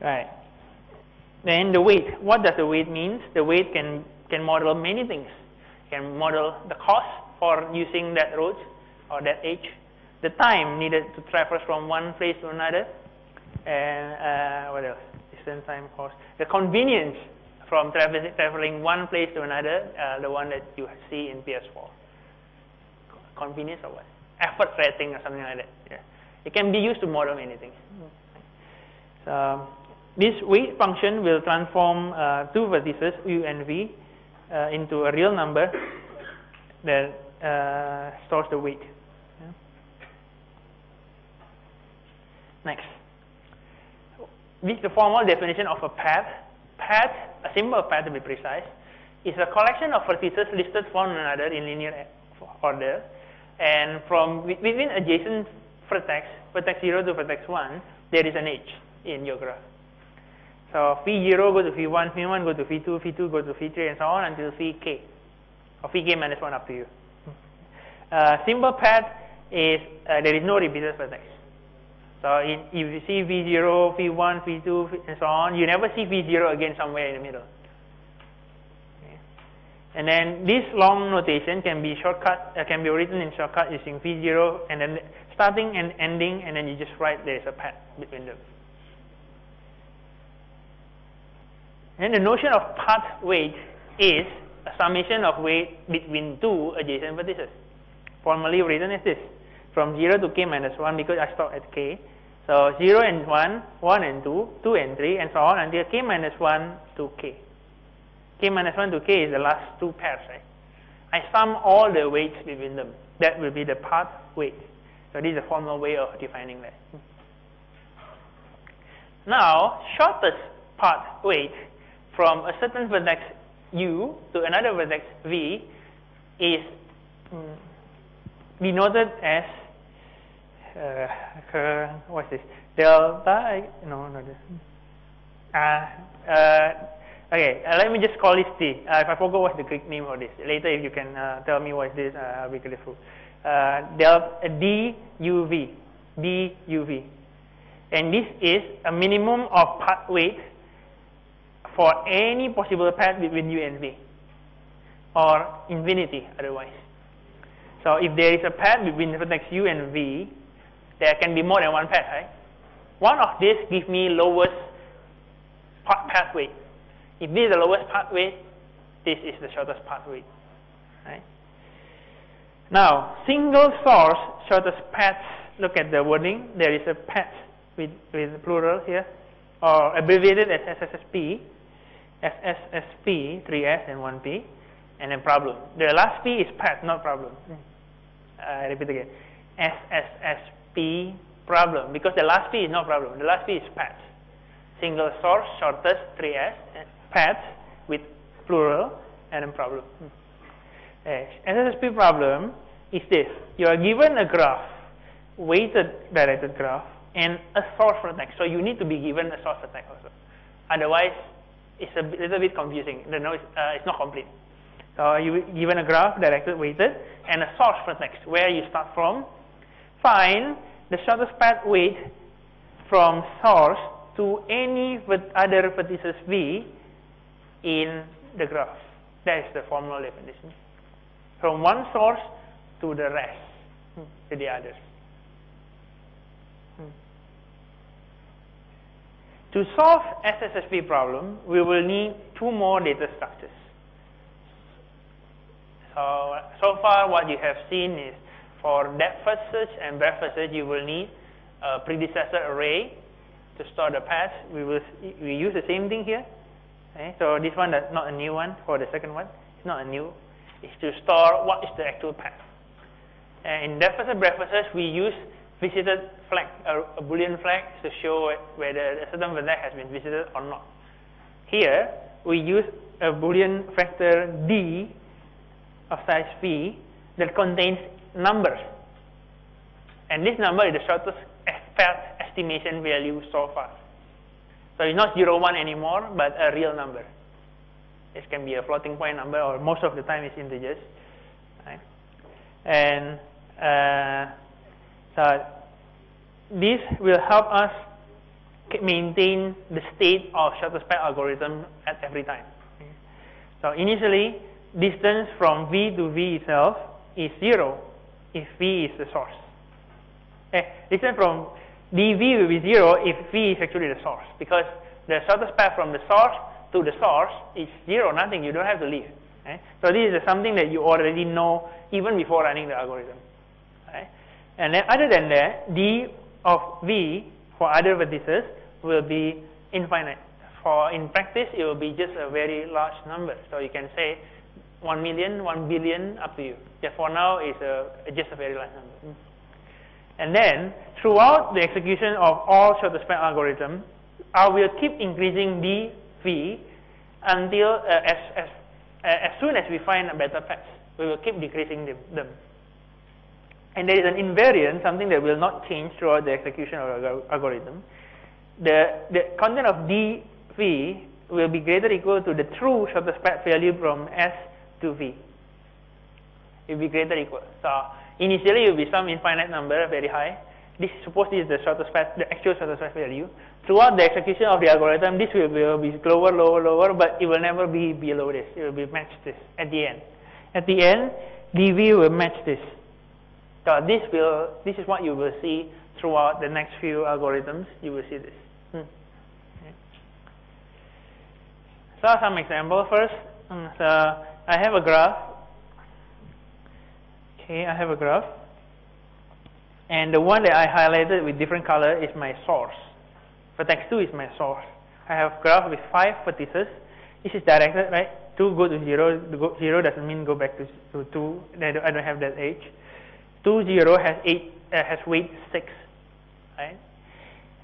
Right. Then the weight. What does the weight mean? The weight can model many things. It can model the cost for using that road or that edge, the time needed to traverse from one place to another, and what else? Distance, time, cost. The convenience from traveling one place to another, the one that you see in PS4. Convenience or what? Effort rating or something like that. Yeah. It can be used to model anything. So this weight function will transform two vertices, U and V, into a real number that stores the weight. Yeah. Next. This is the formal definition of a path. Path, a simple path to be precise, is a collection of vertices listed one another in linear order, and from within adjacent vertex 0 to vertex 1, there is an edge in your graph. So phi0 go to phi1, phi1 go to phi2, phi2 go to phi3, and so on until phi or phi minus 1, up to you. Simple path is there is no repeated vertex. So if you see phi0, phi1, phi2, and so on, you never see phi0 again somewhere in the middle. Okay. And then this long notation can be can be written in shortcut using phi0, and then starting and ending, and then you just write there is a path between them. And the notion of path weight is a summation of weight between two adjacent vertices, formally written as this, from 0 to k minus 1, because I stop at k. So 0 and 1, 1 and 2, 2 and 3, and so on until k minus 1 to k. K minus 1 to k is the last two pairs, right? I sum all the weights between them. That will be the path weight. So this is a formal way of defining that. Now, shortest path weight from a certain vertex U to another vertex V is denoted as what's this? Delta? No, not this. Okay, let me just call this T. If I forgot what's the Greek name for this, later if you can tell me what is this, I'll be grateful. Delta DUV, DUV, and this is a minimum of path weight for any possible path between U and V, or infinity otherwise. So if there is a path between vertex U and V, there can be more than one path, right? One of these gives me lowest path weight. If this is the lowest path weight, this is the shortest path weight, right? Now, single source shortest paths, look at the wording. There is a path with plural here, or abbreviated as SSSP, SSSP, 3S and 1P, and then problem. The last P is path, not problem. I repeat again. SSSP problem, because the last P is not problem. The last P is path. Single source, shortest, 3S, path with plural, and then problem. SSSP problem is this. You are given a graph, weighted directed graph, and a source vertex. So you need to be given a source vertex also. Otherwise, it's a little bit confusing. The node it's not complete. So you given a graph, directed, weighted, and a source vertex where you start from. Find the shortest path weight from source to any other vertices V in the graph. That is the formal definition. From one source to the rest, to the others. To solve SSSP problem, we will need two more data structures. So far what you have seen is for depth first search and breadth first search, you will need a predecessor array to store the paths. We use the same thing here. Okay? So this one is not a new one for the second one. It's not a new. It's to store what is the actual path. And in depth first search, breadth first search, we use visited flag, a Boolean flag to show whether a certain vertex has been visited or not. Here, we use a Boolean factor D of size V that contains numbers. And this number is the shortest path estimation value so far. So it's not 0, 1 anymore, but a real number. This can be a floating point number, or most of the time it's integers. Right? And so this will help us maintain the state of shortest path algorithm at every time. So initially, distance from V to V itself is 0 if V is the source. Distance from dV will be 0 if V is actually the source, because the shortest path from the source to the source is 0, nothing, you don't have to leave. So this is something that you already know even before running the algorithm. And then other than that, D of V for other vertices will be infinite. In practice, it will be just a very large number. So you can say 1 million, 1 billion, up to you. Yeah, for now, it's just a very large number. And then, throughout the execution of all shortest path algorithm, I will keep increasing dV until as soon as we find a better path, we will keep decreasing them. And there is an invariant, something that will not change throughout the execution of the algorithm. The content of dV will be greater or equal to the true shortest path value from S to V. It will be greater or equal. So initially it will be some infinite number, very high. Suppose this is the shortest path, the actual shortest path value. Throughout the execution of the algorithm, this will be lower, lower, lower, but it will never be below this. It will be matched this at the end. At the end, dV will match this. So this is what you will see throughout the next few algorithms. You will see this. Okay. So some example first. So I have a graph. Okay, I have a graph. And the one that I highlighted with different color is my source. Vertex 2 is my source. I have graph with 5 vertices. This is directed, right? 2 go to 0. 0 doesn't mean go back to 2. I don't have that age. 2, 0 has weight 6, right?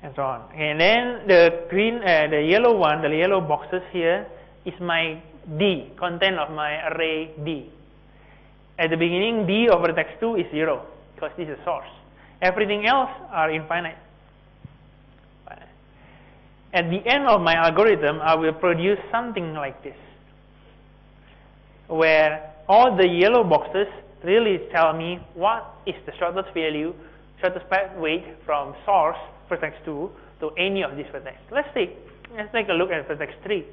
And so on. And then the green, the yellow one, the yellow boxes here is my D, content of my array D. At the beginning, D of vertex 2 is 0 because this is source. Everything else are infinite. At the end of my algorithm, I will produce something like this, where all the yellow boxes really tell me what is the shortest value, shortest path weight from source vertex 2 to any of these vertex. Let's take a look at vertex 3.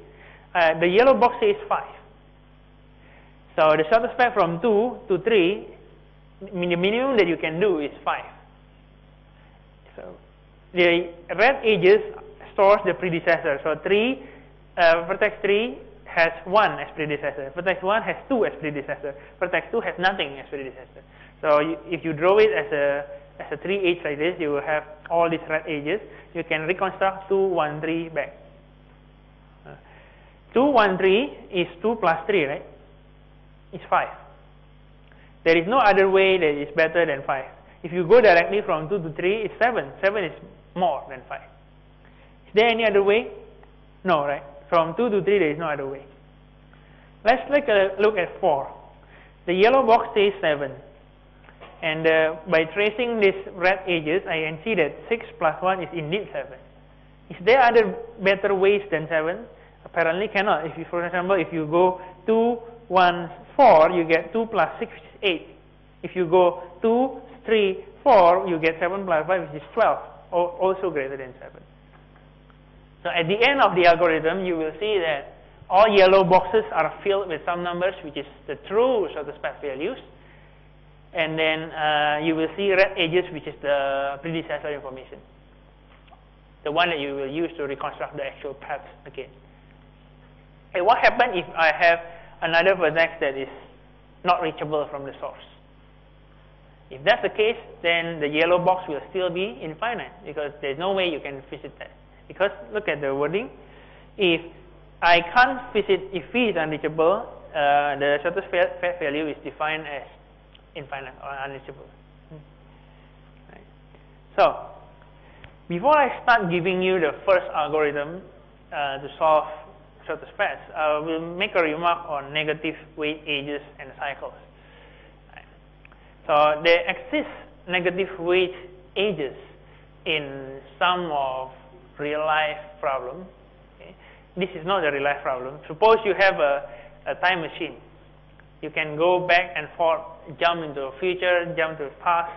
The yellow box says 5. So the shortest path from 2 to 3, the minimum that you can do is 5. So the red edges stores the predecessor. So vertex 3 has 1 as predecessor. Vertex 1 has 2 as predecessor. Vertex 2 has nothing as predecessor. So if you draw it as a 3 edge like this, you will have all these red edges. You can reconstruct 2, 1, 3 back. 2, 1, 3 is 2 plus 3, right? It's 5. There is no other way that is better than 5. If you go directly from 2 to 3, it's 7. 7 is more than 5. Is there any other way? No, right? From 2 to 3, there is no other way. Let's take a look at 4. The yellow box says 7. And by tracing these red edges, I can see that 6 plus 1 is indeed 7. Is there other better ways than 7? Apparently cannot. If you, for example, if you go 2, 1, 4, you get 2 plus 6, which is 8. If you go 2, 3, 4, you get 7 plus 5, which is 12, also greater than 7. So at the end of the algorithm, you will see that all yellow boxes are filled with some numbers, which is the true shortest path values. And then you will see red edges, which is the predecessor information, the one that you will use to reconstruct the actual path again. And what happens if I have another vertex that is not reachable from the source? If that's the case, then the yellow box will still be infinite, because there's no way you can visit that. Because look at the wording. If I can't visit, if V is unreachable, the shortest path value is defined as infinite or unreachable. Right. So, before I start giving you the first algorithm to solve shortest paths, I will make a remark on negative weight edges and cycles. Right. So, there exist negative weight edges in some of real-life problem. Okay. This is not a real-life problem. Suppose you have a time machine. You can go back and forth, jump into the future, jump to the past.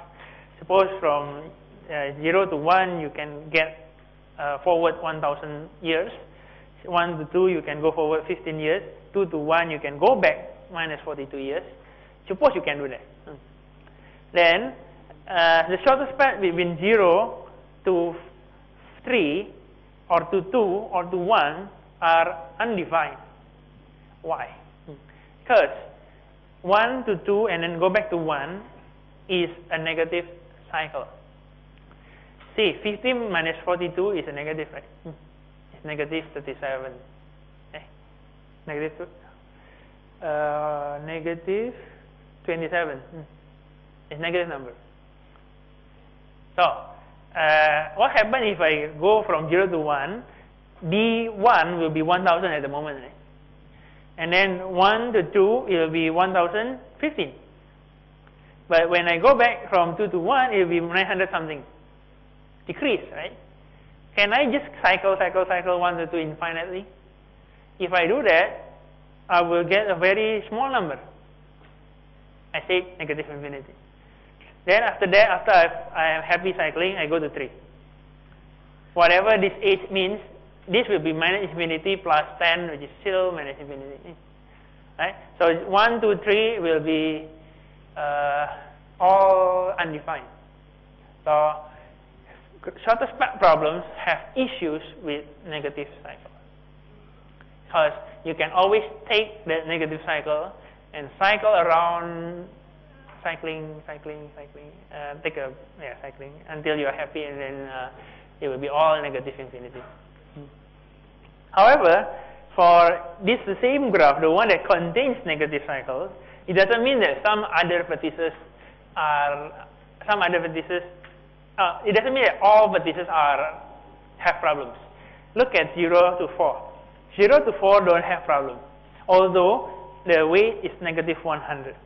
Suppose from 0 to 1, you can get forward 1,000 years. 1 to 2, you can go forward 15 years. 2 to 1, you can go back minus 42 years. Suppose you can do that. Then, the shortest path between 0 to 3, or to 2, or to 1 are undefined. Why? Because 1 to 2 and then go back to 1 is a negative cycle. See, 15 minus 42 is a negative, right? It's negative 37. Okay. Negative 27. It's negative number. So, what happens if I go from 0 to 1? D1 will be 1,000 at the moment, right? And then 1 to 2, it will be 1,015. But when I go back from 2 to 1, it will be 900 something. Decrease, right? Can I just cycle 1 to 2 infinitely? If I do that, I will get a very small number. I say negative infinity. Then after that, after I am happy cycling, I go to 3. Whatever this age means, this will be minus infinity plus 10, which is still minus infinity. Right? So 1, 2, 3 will be all undefined. So shortest path problems have issues with negative cycle. Because you can always take the negative cycle and cycle around cycling until you are happy, and then it will be all negative infinity. However, for this the same graph, the one that contains negative cycles, it doesn't mean that some other vertices it doesn't mean that all vertices have problems. Look at 0 to 4. 0 to 4 don't have problems, although the weight is negative 100.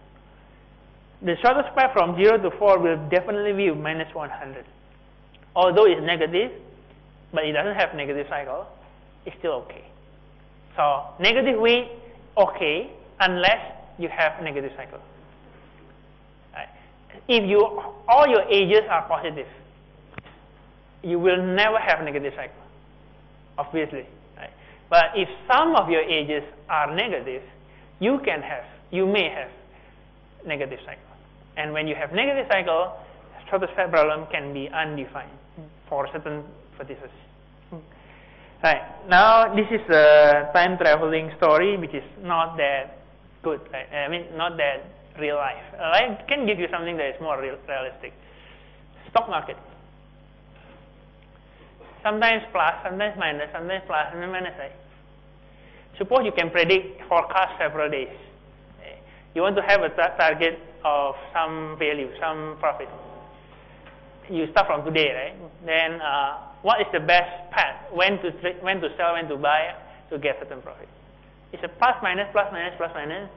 The shortest path from 0 to 4 will definitely be minus 100. Although it's negative, but it doesn't have negative cycle, it's still okay. So negative weight, okay, unless you have negative cycle. Right. If all your ages are positive, you will never have negative cycle, obviously. Right. But if some of your ages are negative, you may have negative cycle. And when you have negative cycle, shortest path problem can be undefined for certain vertices. Right. Now this is a time traveling story which is not that good. Right? I mean, not that real life. I can give you something that is more realistic. Stock market. Sometimes plus, sometimes minus, sometimes plus, sometimes minus. Right? Suppose you can forecast several days. Okay? You want to have a target of some value, some profit. You start from today, right? Then what is the best path? When to sell, when to buy to get certain profit? It's a plus minus, plus minus, plus minus.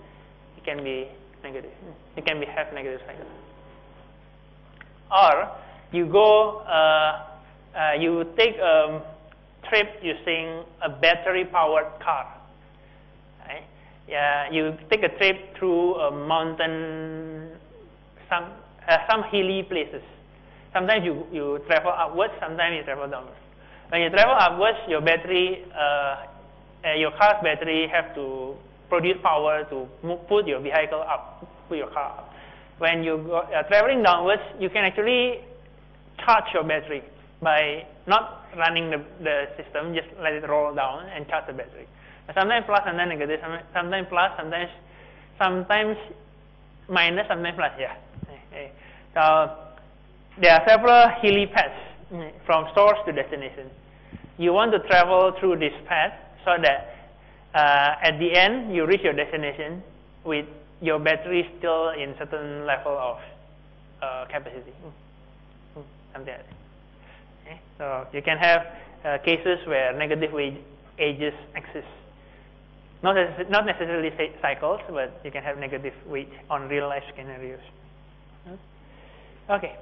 It can be negative. It can be have negative cycle. Or you go, you take trip using a battery-powered car. Right? Yeah, you take a trip through a mountain, some hilly places. Sometimes you travel upwards, sometimes you travel downwards. When you travel upwards, your battery, your car's battery have to produce power to put your vehicle up, put your car up. When you go traveling downwards, you can actually charge your battery by not running the system, just let it roll down and charge the battery. Sometimes plus, sometimes negative, sometimes plus, sometimes minus, sometimes plus. Yeah. Okay. So there are several hilly paths from source to destination. You want to travel through this path so that at the end you reach your destination with your battery still in certain level of capacity. Something like that. Okay. So you can have cases where negative edges exist. Not necessarily cycles, but you can have negative weight on real life scenarios. Okay.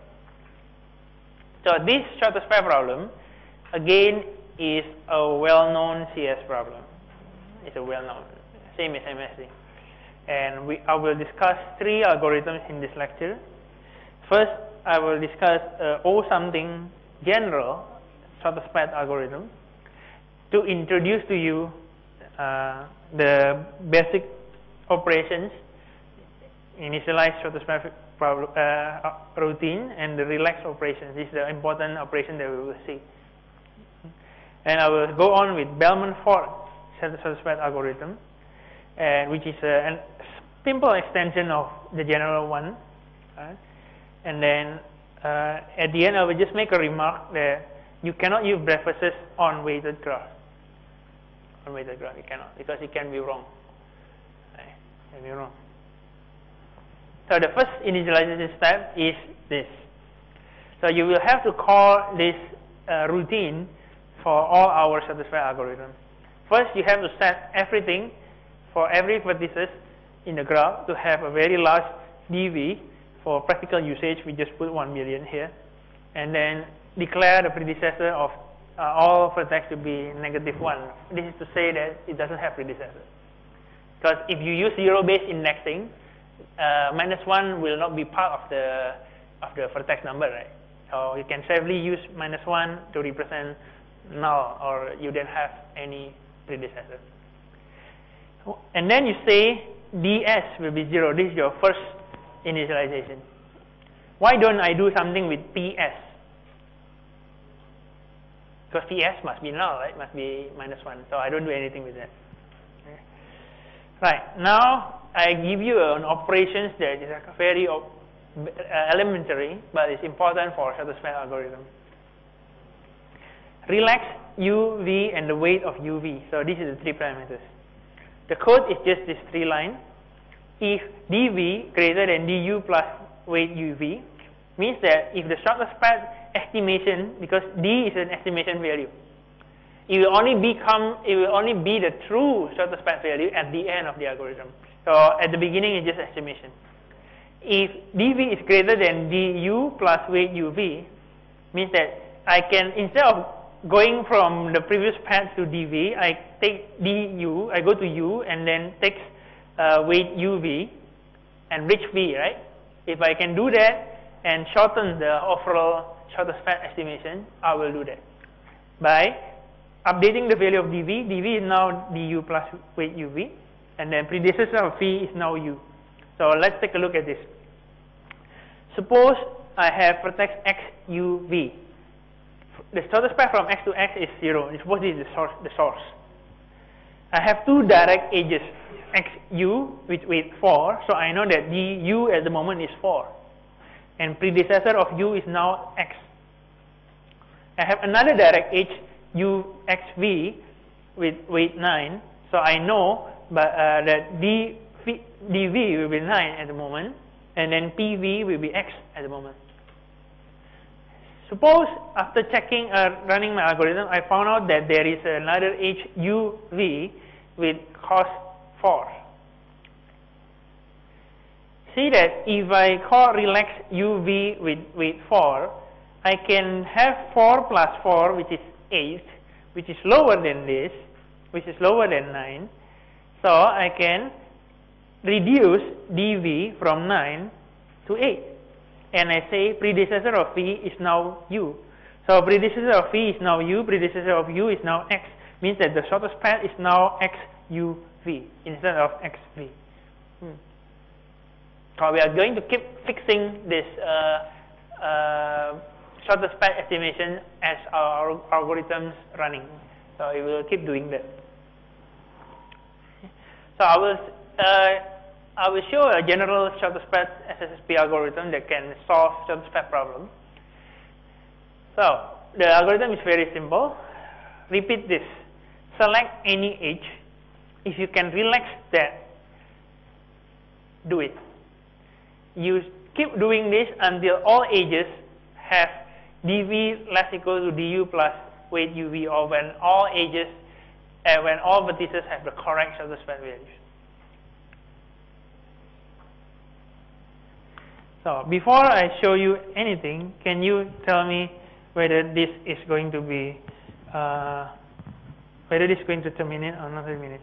So this shortest-path problem, again, is a well-known CS problem. It's a well-known, same as MSD. And I will discuss 3 algorithms in this lecture. First, I will discuss O something general shortest-path algorithm to introduce to you the basic operations, initialize shortest-path routine, and the relaxed operations. This is the important operation that we will see. And I will go on with Bellman-Ford shortest-path algorithm, which is a simple extension of the general one. And then at the end, I will just make a remark that you cannot use breakfasts on weighted graph. On weighted graph, you cannot, because it can be wrong. It can be wrong. So the first initialization step is this. So you will have to call this routine for all our shortest-path algorithms. First, you have to set everything for every vertices in the graph to have a very large dV. For practical usage, we just put 1 million here, and then declare the predecessor of all vertex to be -1. This is to say that it doesn't have predecessor. Because if you use zero-based indexing, -1 will not be part of the vertex number, right? So you can safely use -1 to represent null, or you don't have any predecessor. And then you say ds will be 0. This is your first initialization. Why don't I do something with ps? Because ps must be null, right? Must be -1. So I don't do anything with that. Okay. Right. Now I give you an operations that is very elementary, but it's important for shortest-path algorithm. Relax u, v, and the weight of uv. So these are the 3 parameters. The code is just this 3 line. If dv greater than du plus weight uv, means that if the shortest-path estimation, because d is an estimation value, it will only be the true shortest-path value at the end of the algorithm. So at the beginning, it's just estimation. If dv is greater than du plus weight uv, means that I can, instead of going from the previous path to dv, I take du, I go to u, and then take weight uv and reach v, right? If I can do that and shorten the overall shortest-path estimation, I will do that by updating the value of dv. dv is now du plus weight uv, and then predecessor of v is now u. So let's take a look at this. Suppose I have vertex x, u, v. The shortest-path from x to x is 0. Suppose this is the source. I have 2 direct edges, x, u, with weight 4. So I know that du at the moment is 4. And predecessor of u is now x. I have another direct edge, u, x, v, with weight 9. So I know that dv will be 9 at the moment, and then pv will be x at the moment. Suppose after checking, running my algorithm, I found out that there is another edge uv with cost 4. See that if I call relax uv with weight 4, I can have 4 plus 4, which is 8, which is lower than this, which is lower than 9. So I can reduce dv from 9 to 8. And I say predecessor of v is now u. So predecessor of v is now u, predecessor of u is now x. Means that the shortest path is now xuv instead of xv. So we are going to keep fixing this shortest path estimation as our algorithms running. So we will keep doing that. So I will show a general shortest path SSSP algorithm that can solve shortest path problem. So the algorithm is very simple. Repeat this. Select any edge. If you can relax that, do it. You keep doing this until all edges have dv less equal to du plus weight uv, or when all edges, when all vertices have the correct shortest path values. So before I show you anything, can you tell me whether this is going to be, whether this is going to terminate or not terminate?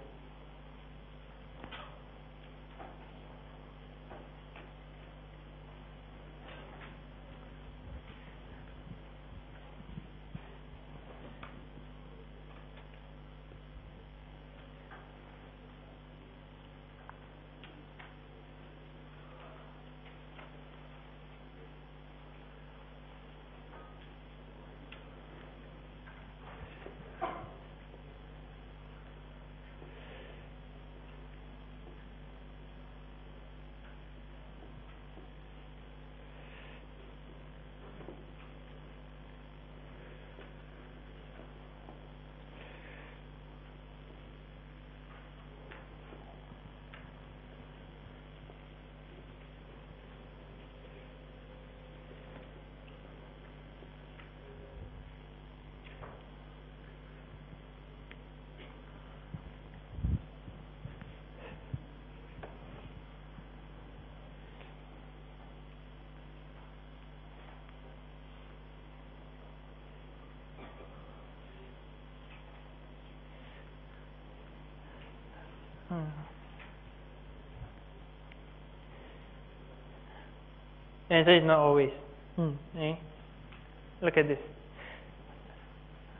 The answer is not always. Look at this.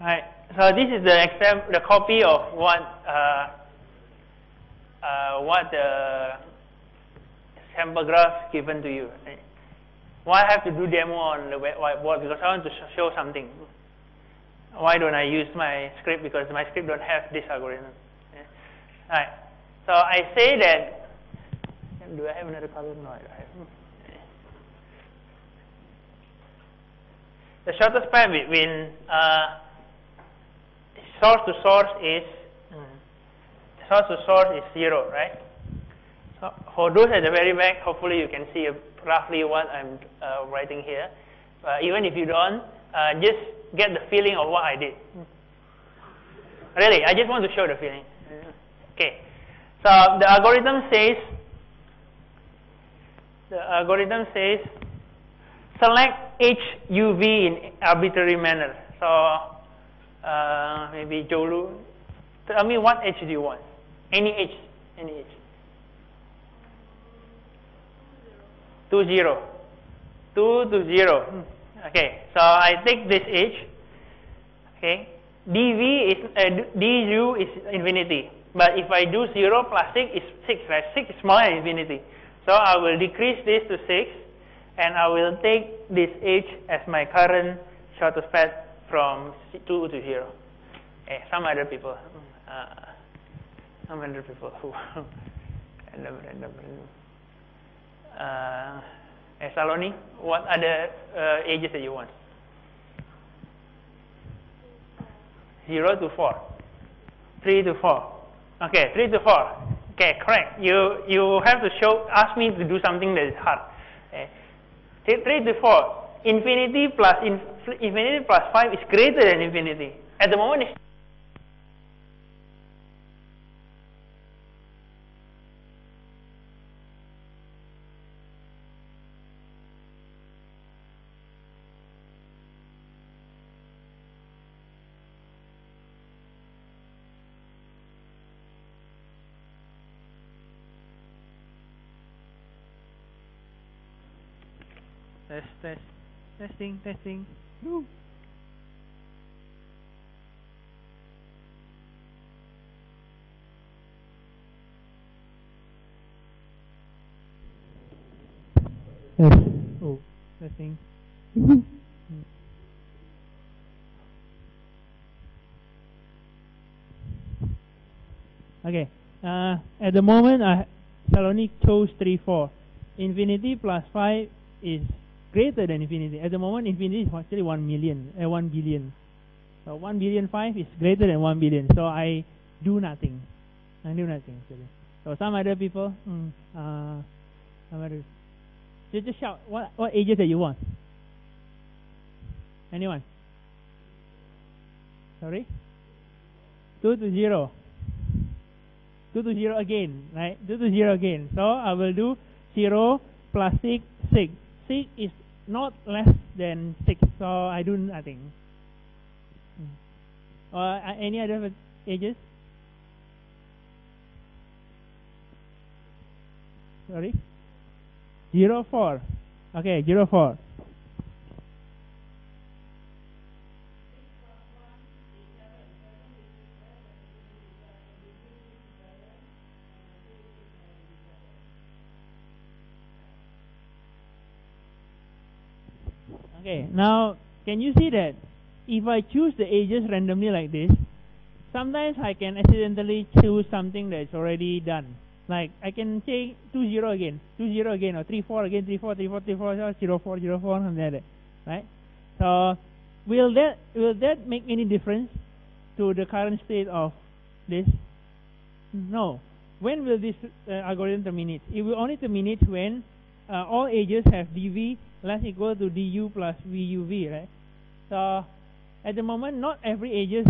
Alright, so this is the copy of what the sample graph given to you. Right? Why I have to do demo on the whiteboard? Because I want to show something. Why don't I use my script? Because my script don't have this algorithm. Alright, so I say that. Do I have another color? No, I don't have. The shortest path between source to source is 0, right? So for those at the very back, hopefully you can see roughly what I'm writing here. Even if you don't, just get the feeling of what I did. Really, I just want to show the feeling. Okay, so the algorithm says select each uv in arbitrary manner. So maybe Jolu, tell me what edge do you want? Any edge. 2, 0. 2 to 0. Okay, so I take this edge. Okay, dv is du is infinity. But if I do 0 plus 6 is 6, right? 6 is smaller than infinity. So I will decrease this to 6. And I will take this edge as my current shortest path from 2 to 0. Okay, some other people who random. Saloni, what other edges that you want? 0 to 4, 3 to 4. Okay, 3 to 4. Okay, correct. You have to ask me to do something that is hard. Okay. 3 to 4, infinity plus 5 is greater than infinity. At the moment, it's Testing. Woo. Yes. Oh, testing. Okay. At the moment, I shall only chose 3, 4. Infinity plus 5 is greater than infinity. At the moment, infinity is actually 1 million, 1 billion. So 1 billion 5 is greater than 1 billion. So I do nothing. Actually. So some other people, some other. Just shout. What ages that you want? Anyone? Sorry? 2 to 0. 2 to 0 again, right? 2 to 0 again. So I will do 0 plus 6, 6. 6 is not less than 6, so I do nothing. Any other ages? Sorry? 0, 4. Okay, 0, 4. Okay, now can you see that if I choose the ages randomly like this, sometimes I can accidentally choose something that's already done. Like I can say 2, 0 again, 2, 0 again, or 3, 4 again, 3, 4, 3, 4, 3, 4, 0, 4, 0, 4, something like that, right? So will that make any difference to the current state of this? No. When will this algorithm terminate? It will only terminate when all ages have dv less equal to du plus vuv, right? So at the moment, not every ages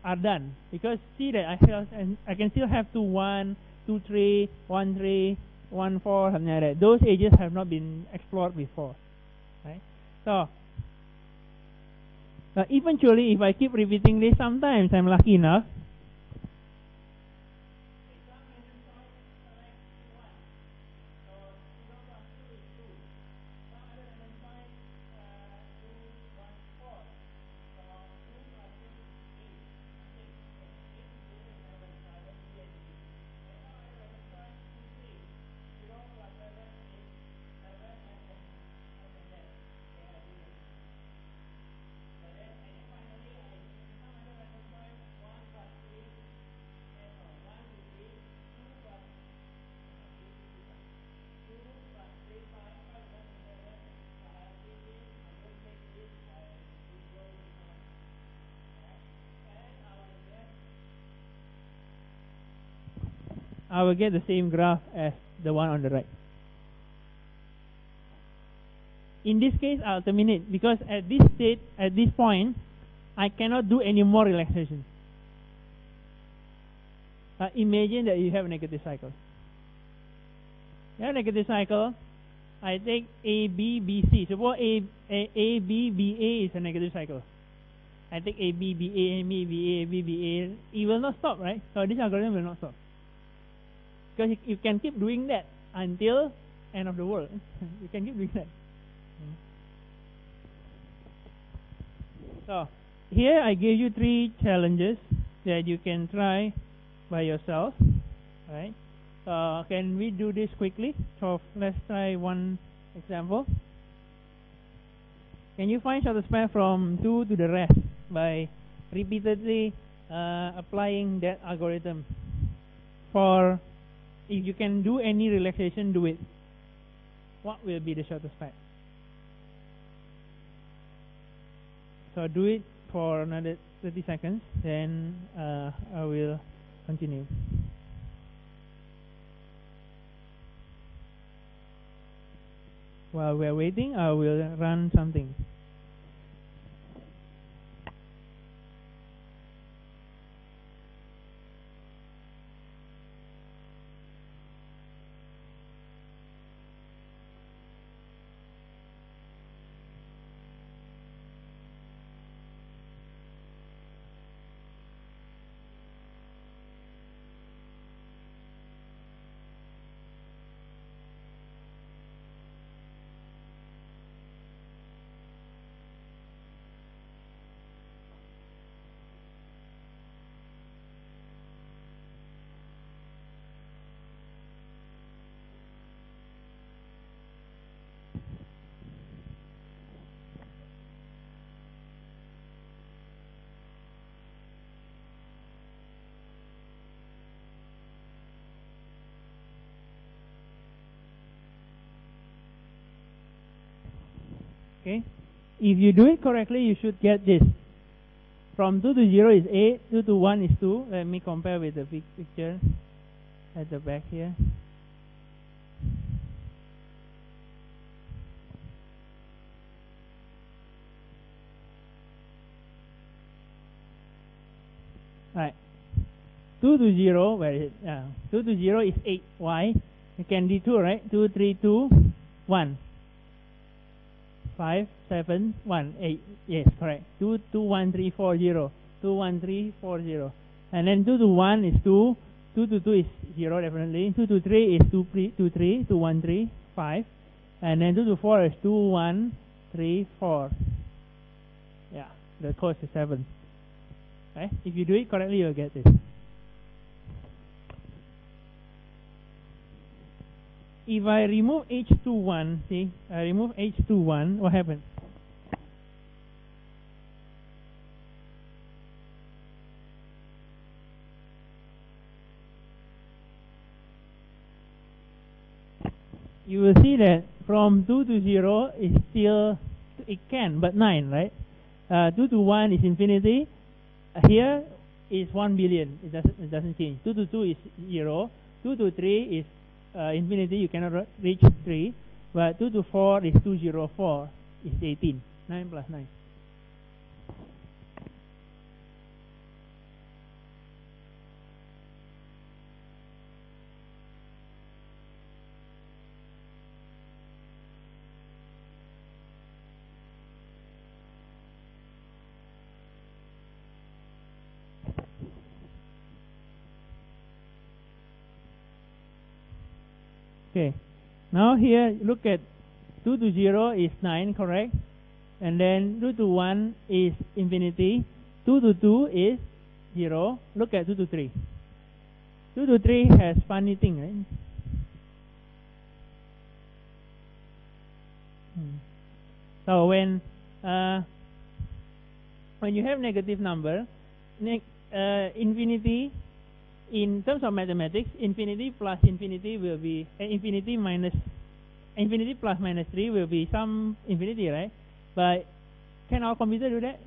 are done, because see that I can still have 2, 1, 2, 3, 1, 3, 1, 4, something like that. Those ages have not been explored before, right? So eventually, if I keep repeating this, sometimes I'm lucky enough. I will get the same graph as the one on the right. In this case, I'll terminate, because at this point, I cannot do any more relaxation. Imagine that you have a negative cycle. You have a negative cycle. I take A, B, B, C. Suppose A, B, B, A is a negative cycle. I take A, B, B, A, A, B, B, A, B, B, A. It will not stop, right? So this algorithm will not stop. Because you can keep doing that until end of the world. You can keep doing that. So here I gave you 3 challenges that you can try by yourself. Right? Can we do this quickly? So let's try one example. Can you find shortest path from 2 to the rest by repeatedly applying that algorithm? For if you can do any relaxation, do it. What will be the shortest path? So do it for another 30 seconds, then I will continue. While we are waiting, I will run something. Okay, if you do it correctly, you should get this. From 2 to 0 is 8, 2 to 1 is 2. Let me compare with the big picture at the back here. Right. 2 to 0, where is it? 2 to 0 is 8y. You can detour, right? 2, 3, 2, 1. 5, 7, 1, 8. Yes, correct. 2, 2, 1, 3, 4, 0. 2, 1, 3, 4, 0. And then 2 to 1 is 2. 2 to 2 is 0, definitely. 2 to 3 is 2, 3. 2, 1, 3, 5. And then 2 to 4 is 2, 1, 3, 4. Yeah, the code is 7. Okay? If you do it correctly, you'll get this. If I remove h21, see, I remove h21, what happens? You will see that from 2 to 0 is still, it can, but 9, right? 2 to 1 is infinity. Here is 1 billion. It doesn't change. 2 to 2 is 0. 2 to 3 is infinity. You cannot reach 3. But 2 to 4 is 204. Is 18. 9 plus 9. Okay, now here look at 2 to 0 is 9, correct? And then 2 to 1 is infinity. 2 to 2 is 0. Look at 2 to 3. 2 to 3 has funny thing, right? So when you have negative number, infinity, in terms of mathematics, infinity plus infinity will be infinity plus minus 3 will be some infinity, right? But can our computer do that?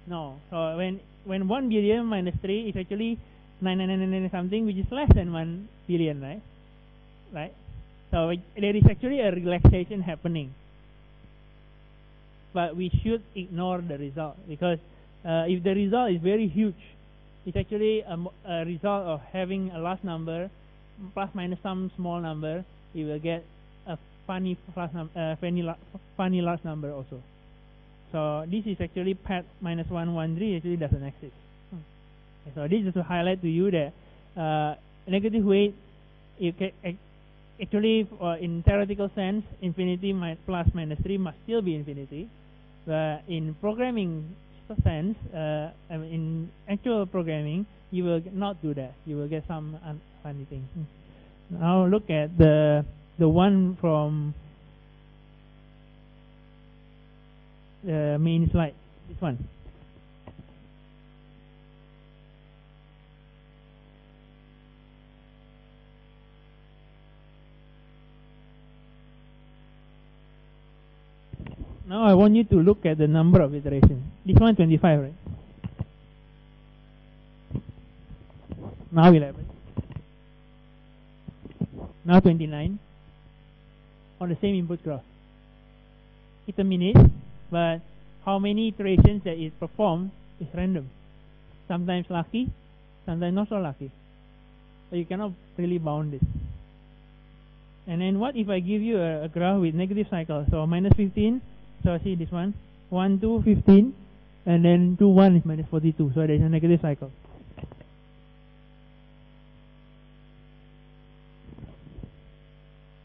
No. So when 1 billion minus 3 is actually 999 something, which is less than 1 billion, right? Right. So there is actually a relaxation happening. But we should ignore the result, because if the result is very huge, it's actually a result of having a large number plus minus some small number. You will get a funny funny large number also. So this is actually pad minus 113 actually doesn't exist. So this is to highlight to you that negative weight, you can actually in theoretical sense, infinity plus minus 3 must still be infinity. But in programming sense, in actual programming, you will not do that. You will get some funny things. Now look at the one from the main slide. This one. Now I want you to look at the number of iterations. This one 25, right? Now 11. Now 29. On the same input graph. It's a minute, but how many iterations that it performs is random. Sometimes lucky, sometimes not so lucky. So you cannot really bound this. And then what if I give you a graph with negative cycle? So minus 15. So see this one, 1, 2, 15, and then 2, 1 is minus 42. So there is a negative cycle.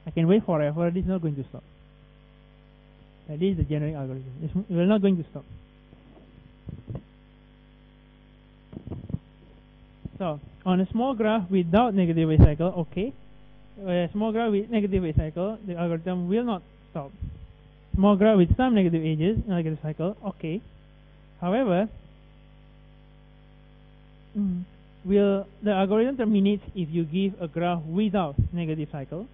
I can wait forever. This is not going to stop. This is the generic algorithm. It will not going to stop. So on a small graph without negative wave cycle, okay. A small graph with negative wave cycle, the algorithm will not stop. Small graph with some negative edges, negative cycle, okay. However, the algorithm terminates if you give a graph without negative cycle.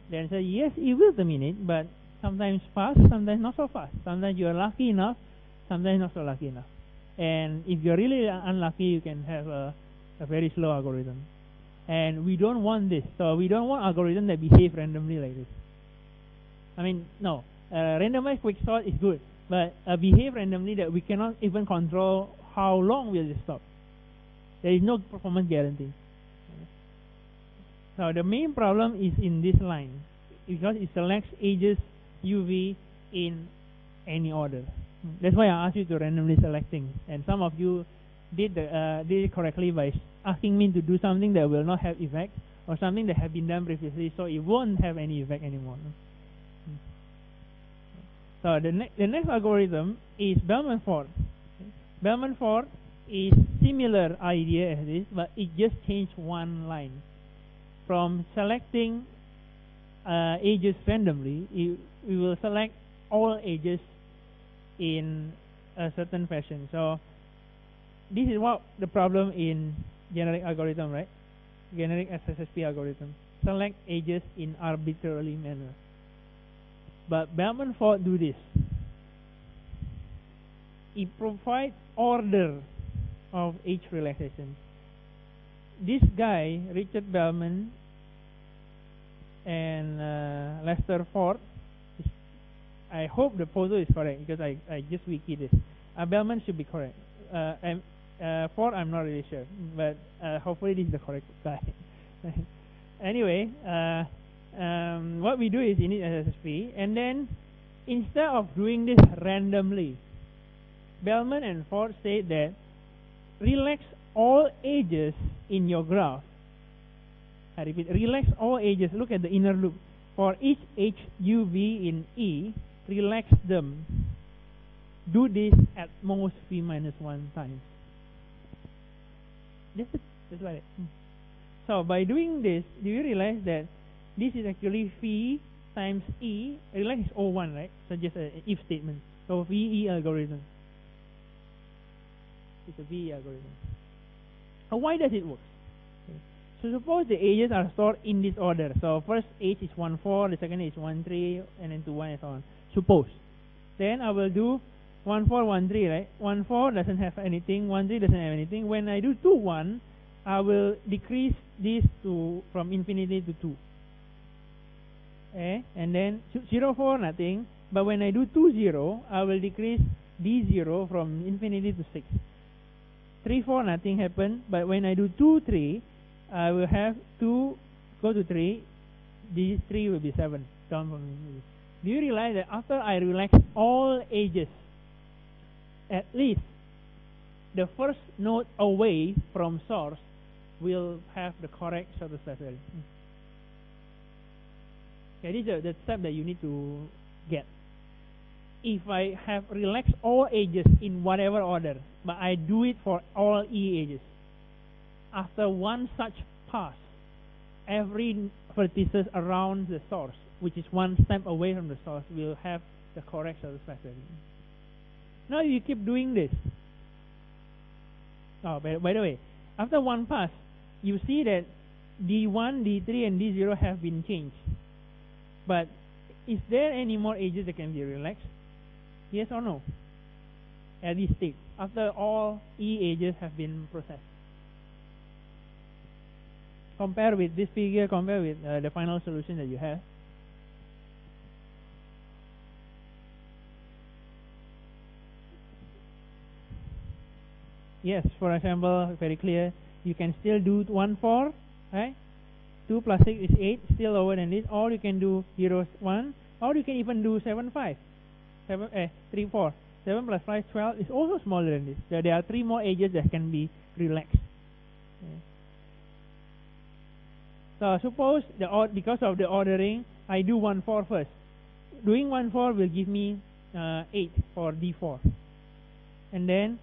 The answer yes, it will terminate, but Sometimes fast, sometimes not so fast. Sometimes you are lucky enough, sometimes not so lucky enough. And if you're really unlucky, you can have a very slow algorithm. And we don't want this. So we don't want algorithms that behave randomly like this. I mean, no. Randomized quicksort is good, but behave randomly that we cannot even control how long will it stop. There is no performance guarantee. So the main problem is in this line, because it selects ages UV in any order. That's why I asked you to randomly select things. And some of you did it correctly by asking me to do something that will not have effect, or something that had been done previously, so it won't have any effect anymore. So the next algorithm is Bellman-Ford. Bellman-Ford is similar idea as this, but it just changed one line. From selecting ages randomly, we will select all ages in a certain fashion. So this is what the problem in generic algorithm, right? Generic SSSP algorithm. Select ages in arbitrary manner. But Bellman-Ford do this. It provides order of age relaxation. This guy, Richard Bellman and Lester Ford, I hope the photo is correct because I just wiki this. Bellman should be correct. And Ford, I'm not really sure, but hopefully this is the correct guy. Anyway, what we do is init SSP, and then instead of doing this randomly, Bellman and Ford say that relax all ages in your graph. I repeat, relax all ages. Look at the inner loop. For each age UV in E, relax them. Do this at most V minus 1 times. Just like it. So by doing this, do you realize that this is actually phi times E? Relax is O1, right? So just an if statement. So VE algorithm. It's a VE algorithm. So why does it work? Okay. So suppose the ages are stored in this order. So first age is 1, 4, the second age 1, 3, and then 2, 1, and so on. Suppose. Then I will do 1, 4, 1, 3, right? 1, 4 doesn't have anything, 1, 3 doesn't have anything. When I do 2, 1, I will decrease this to from infinity to 2. Okay? And then 0, 4, nothing. But when I do 2, 0, I will decrease D0 from infinity to 6. 3, 4, nothing happened. But when I do 2, 3, I will have 2 go to 3. D3 will be 7. Down from infinity. Do you realize that after I relax all ages, at least the first node away from source will have the correct shortest path value. Okay, this is the step that you need to get. If I have relaxed all ages in whatever order, but I do it for all E ages, after one such pass, every vertices around the source, which is one step away from the source, will have the correct shortest path value. Now you keep doing this. Oh, by the way, after one pass, you see that D1, D3, and D0 have been changed. But is there any more ages that can be relaxed? Yes or no? At this stage, after all E ages have been processed. Compare with this figure, compare with the final solution that you have. Yes, for example, very clear. You can still do 1, 4, right? 2 plus 6 is 8, still lower than this. Or you can do 0, 1, or you can even do 7, 5. 3, 4. 7 plus 5, 12 is also smaller than this. There are 3 more ages that can be relaxed. Okay. So suppose because of the ordering, I do 1, 4 first. Doing 1, 4 will give me 8 for D4. And then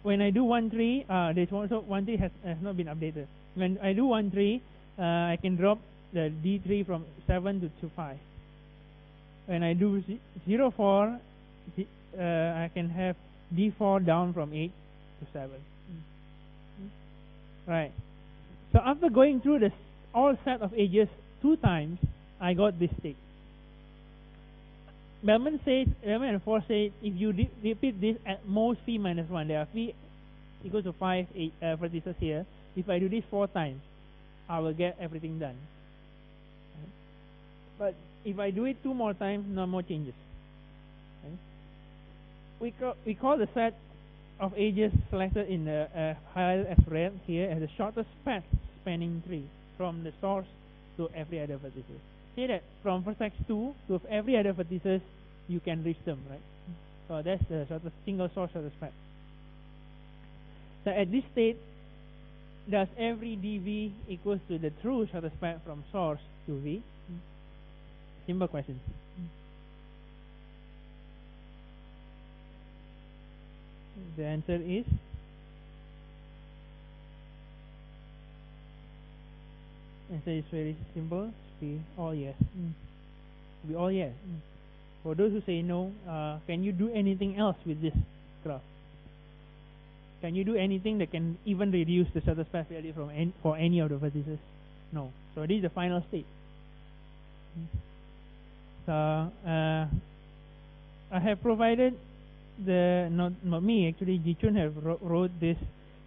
when I do 1, 3, there's also 1, 3 has not been updated. When I do 1, 3, I can drop the D3 from 7 to 5. When I do 0, 4, I can have D4 down from 8 to 7. Right. So after going through this all set of ages 2 times, I got this state. Bellman and Ford say if you repeat this at most phi minus 1, there are phi equal to 5 vertices here. If I do this 4 times, I will get everything done. Right? But if I do it 2 more times, no more changes. Right? We call the set of edges selected in the highlighted as red here as the shortest path spanning tree from the source to every other vertices. Say that from vertex 2 to every other vertices you can reach them, right? So that's the shortest single source shortest path. So at this state, does every dv equals to the true shortest path from source to v? Simple question. The answer is very simple. Be all yes. Be all yes. For those who say no, can you do anything else with this graph? Can you do anything that can even reduce the shortest path value for any of the vertices? No. So this is the final state. So I have provided not me actually. Ji-Chun have wrote this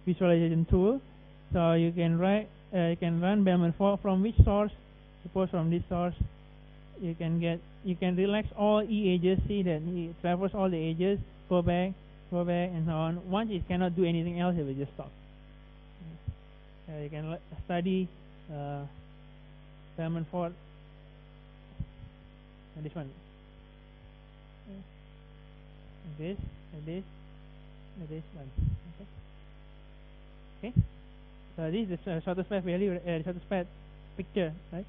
visualization tool. So you can run Bellman from which source? Suppose from this source, you can relax all E edges. See that he traverse all the edges, go back, and so on. Once it cannot do anything else, it will just stop. You can study Bellman Ford. And this one. This one. Okay. So this is the shortest path value, shortest path picture, right?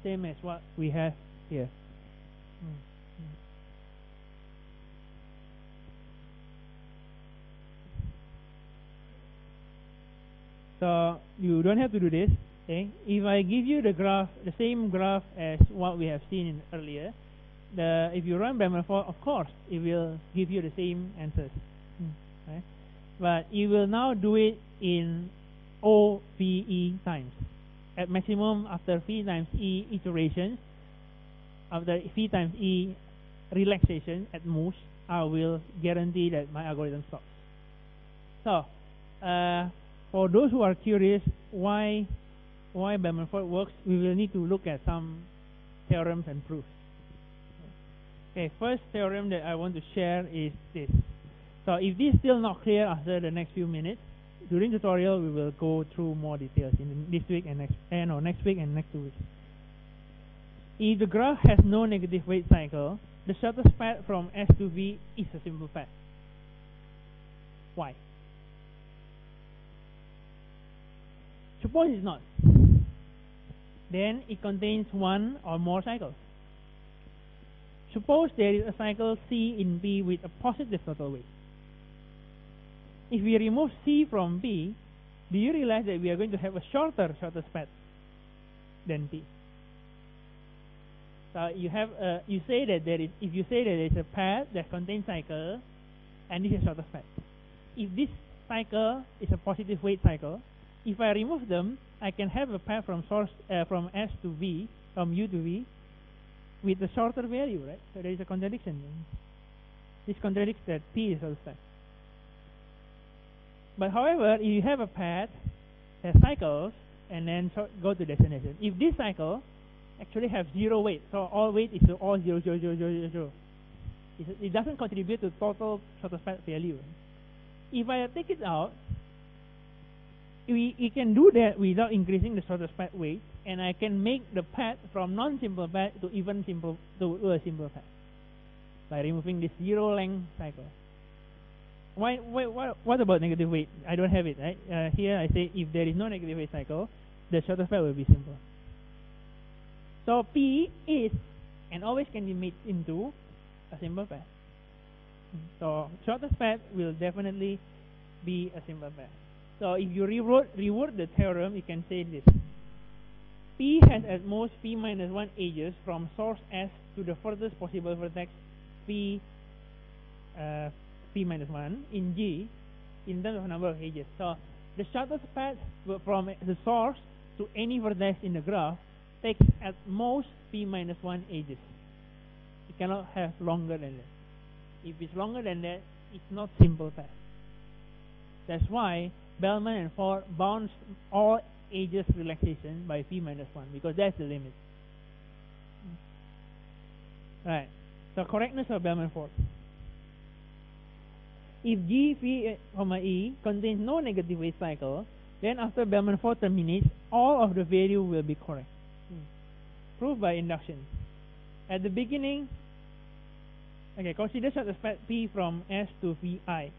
Same as what we have here. So you don't have to do this. Okay? If I give you the graph, the same graph as what we have seen earlier, if you run Bellman Ford, of course, it will give you the same answers. Right? But it will now do it in OVE times. At maximum, after phi times E iterations, after phi times E relaxation at most, I will guarantee that my algorithm stops. So, for those who are curious why Bellman Ford works, we will need to look at some theorems and proofs. Okay, first theorem that I want to share is this. So if this is still not clear after the next few minutes, during the tutorial we will go through more details in this week and next week and next 2 weeks. If the graph has no negative weight cycle, the shortest path from S to V is a simple path. Why? Suppose it's not. Then it contains one or more cycles. Suppose there is a cycle C in P with a positive total weight. If we remove C from P, do you realize that we are going to have a shortest path than P? So you say that if you say that there is a path that contains cycle, and this is shortest path. If this cycle is a positive weight cycle, if I remove them, I can have a path from from S to V, from U to V, with a shorter value, right? So there is a contradiction. This contradicts that P is shortest path. But however, if you have a path that cycles and then go to destination, if this cycle actually have zero weight, so all weight is all 0, 0, 0, 0, 0, it doesn't contribute to total shortest path value. If I take it out, we can do that without increasing the shortest path weight, and I can make the path from non-simple path to even simple to a simple path by removing this zero length cycle. What about negative weight? I don't have it, right? Here I say if there is no negative weight cycle, the shortest path will be simple. So P is and always can be made into a simple path. So shortest path will definitely be a simple path. So if you reword the theorem, you can say this. P has at most P minus 1 edges from source S to the furthest possible vertex P minus 1 in G in terms of number of edges. So the shortest path from the source to any vertex in the graph takes at most P minus 1 edges. It cannot have longer than that. If it's longer than that, it's not simple path. That's why Bellman and Ford bounds all edges relaxation by phi minus 1, because that's the limit. Right. So correctness of Bellman-Ford. If G, phi, E contains no negative wave cycle, then after Bellman-Ford terminates, all of the value will be correct. Proved by induction. At the beginning, okay, consider shortest path P from S to Vi.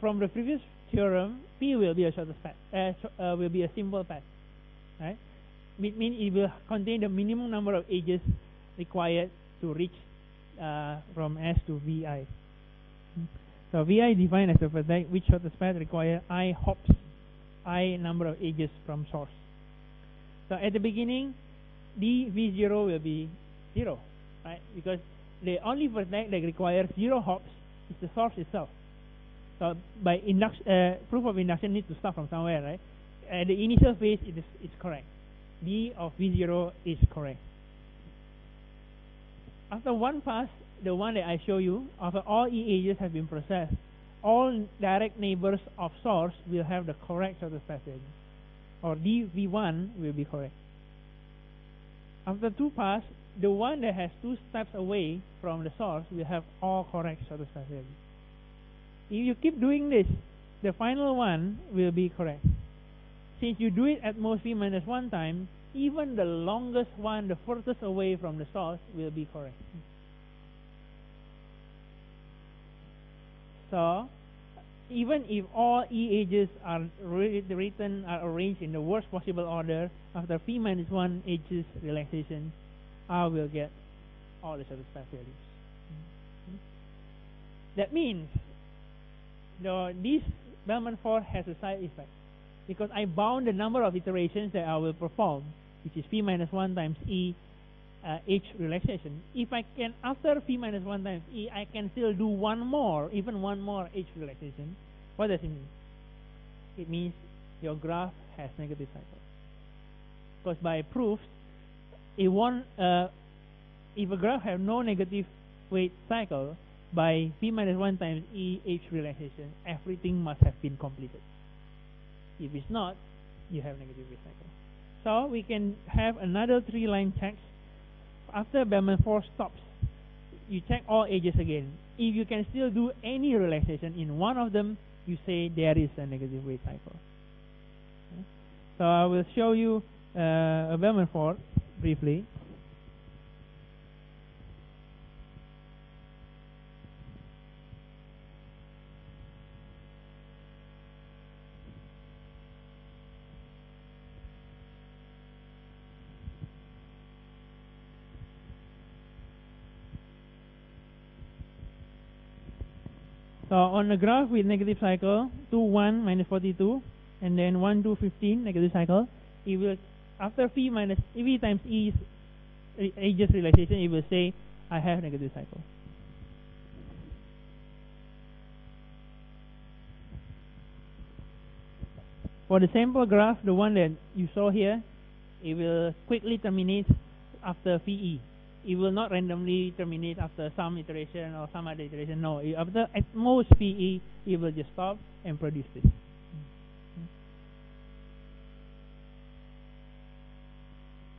From the previous theorem, P will be a shortest path, will be a simple path, right? It means it will contain the minimum number of edges required to reach from S to Vi. So Vi defined as a vertex which shortest path require I hops, I number of edges from source. So at the beginning, dV0 will be 0, right? Because the only vertex that requires 0 hops is the source itself. So by proof of induction needs to start from somewhere, right? At the initial phase, it's correct. D of V0 is correct. After one pass, the one that I show you, after all E edges have been processed, all direct neighbors of source will have the correct shortest path value, or dV1 will be correct. After two pass, the one that has 2 steps away from the source will have all correct shortest path value. If you keep doing this, the final one will be correct. Since you do it at most v minus 1 time, even the longest one, the furthest away from the source, will be correct. So, even if all E edges are arranged in the worst possible order, after phi minus 1 edges relaxation, R will get all the shortest path values. That means this Bellman-Ford has a side effect, because I bound the number of iterations that I will perform, which is phi minus 1 times E H relaxation. If I can, after phi minus 1 times E, I can still do even one more H relaxation. What does it mean? It means your graph has negative cycle. Because by proof, if a graph has no negative weight cycle, by phi minus 1 times E H relaxation, everything must have been completed. If it's not, you have negative weight cycle. So we can have another 3-line check. After Bellman-Ford stops, you check all edges again. If you can still do any relaxation in one of them, you say there is a negative weight cycle. Okay. So I will show you a Bellman-Ford briefly. So on the graph with negative cycle, 2, 1, minus 42, and then 1, 2, 15, negative cycle, it will, after phi minus V times E edges relaxation, it will say, I have negative cycle. For the sample graph, the one that you saw here, it will quickly terminate after phi E. It will not randomly terminate after some iteration or some other iteration. No, after at most phi E, it will just stop and produce this.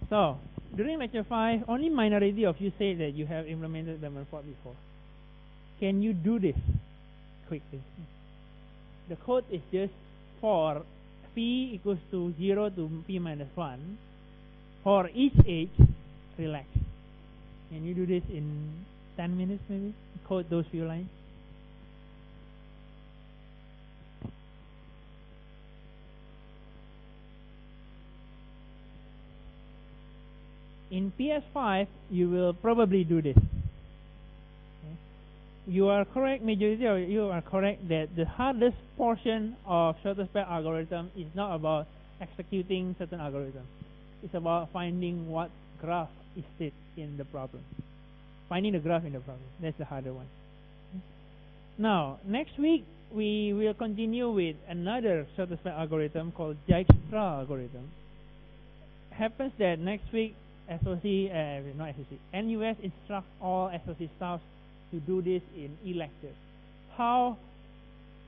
So, during lecture 5, only minority of you say that you have implemented Bellman-Ford before. Can you do this quickly? The code is just for phi equals to 0 to phi minus 1. For each edge, relax. Can you do this in 10 minutes maybe? Code those few lines. In PS5, you will probably do this. Okay. You are correct, majority of you are correct that the hardest portion of shortest path algorithm is not about executing certain algorithm. It's about finding what graph is it in the problem. Finding the graph in the problem. That's the harder one. Now, next week, we will continue with another shortest path algorithm called Dijkstra algorithm. Happens that next week, SOC, not SOC, NUS instructs all SOC staff to do this in e-lecture. How?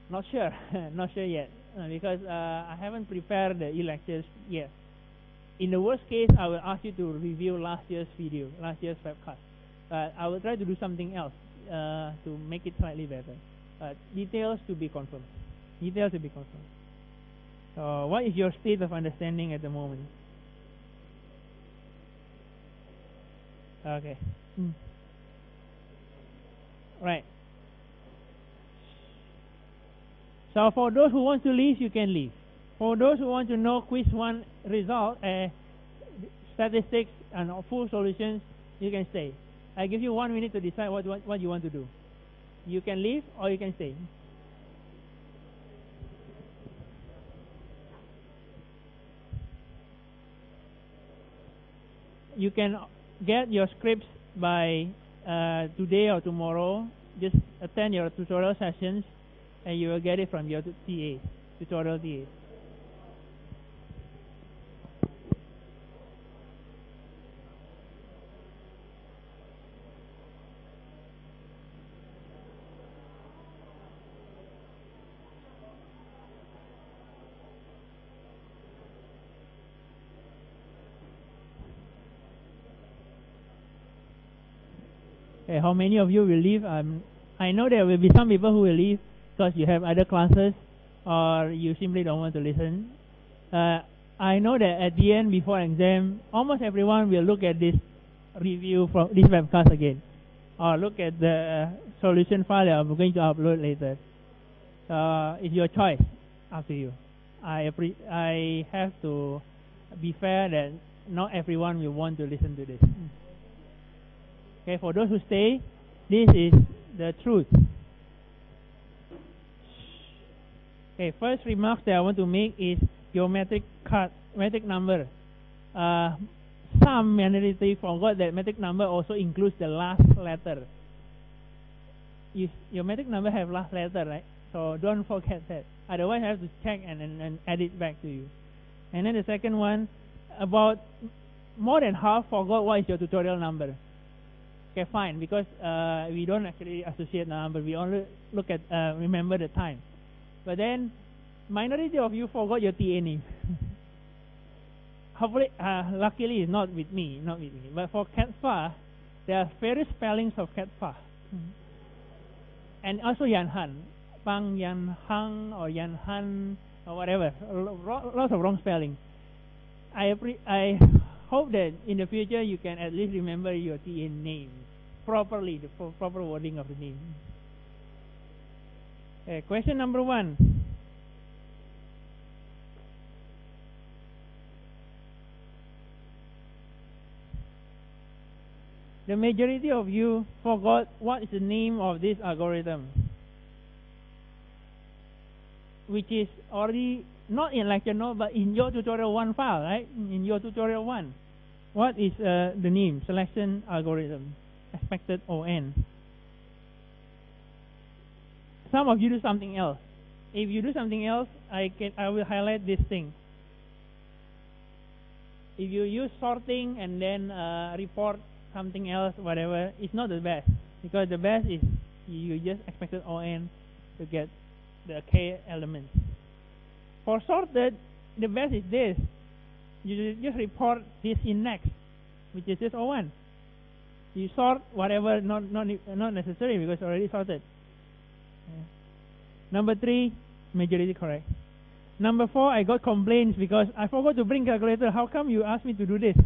Not sure, not sure yet, because I haven't prepared the e-lectures yet. In the worst case, I will ask you to review last year's video, last year's webcast. But I will try to do something else to make it slightly better. Details to be confirmed. Details to be confirmed. So, what is your state of understanding at the moment? Okay. Right. So for those who want to leave, you can leave. For those who want to know quiz 1 result, statistics and full solutions, you can stay. I give you 1 minute to decide what you want to do. You can leave or you can stay. You can get your scripts by today or tomorrow. Just attend your tutorial sessions and you will get it from your TA, tutorial TA. Okay, how many of you will leave? I know there will be some people who will leave because you have other classes or you simply don't want to listen. I know that at the end, before exam, almost everyone will look at this review from this webcast again, or look at the solution file that I'm going to upload later. It's your choice, up to you. I have to be fair that not everyone will want to listen to this. Okay, for those who stay, this is the truth. Okay, first remark that I want to make is your metric number. Some minority forgot that metric number also includes the last letter. Your metric number have last letter, right? So don't forget that. Otherwise, I have to check and add it back to you. And then the second one, about more than half forgot what is your tutorial number. Okay, fine, because we don't actually associate the number. We only look at remember the time. But then, minority of you forgot your TA name. Hopefully, luckily, it's not with me, But for Katfa, there are various spellings of Katfa, and also Yan Han, Pang Yan Hang or Yan Han or whatever. Lots of wrong spelling. I hope that in the future you can at least remember your TA name properly, the proper wording of the name. Question number 1. The majority of you forgot what is the name of this algorithm, which is already not in lecture note, but in your tutorial 1 file, right? In your tutorial 1. What is the name? Selection algorithm. Expected ON. Some of you do something else. If you do something else, I will highlight this thing. If you use sorting and then report something else, whatever, it's not the best. Because the best is you just expected ON to get the K elements. For sorted, the best is this. You just report this index, which is just O1. You sort whatever not necessary because it's already sorted. Number 3, majority correct. Number 4, I got complaints because I forgot to bring calculator. How come you asked me to do this?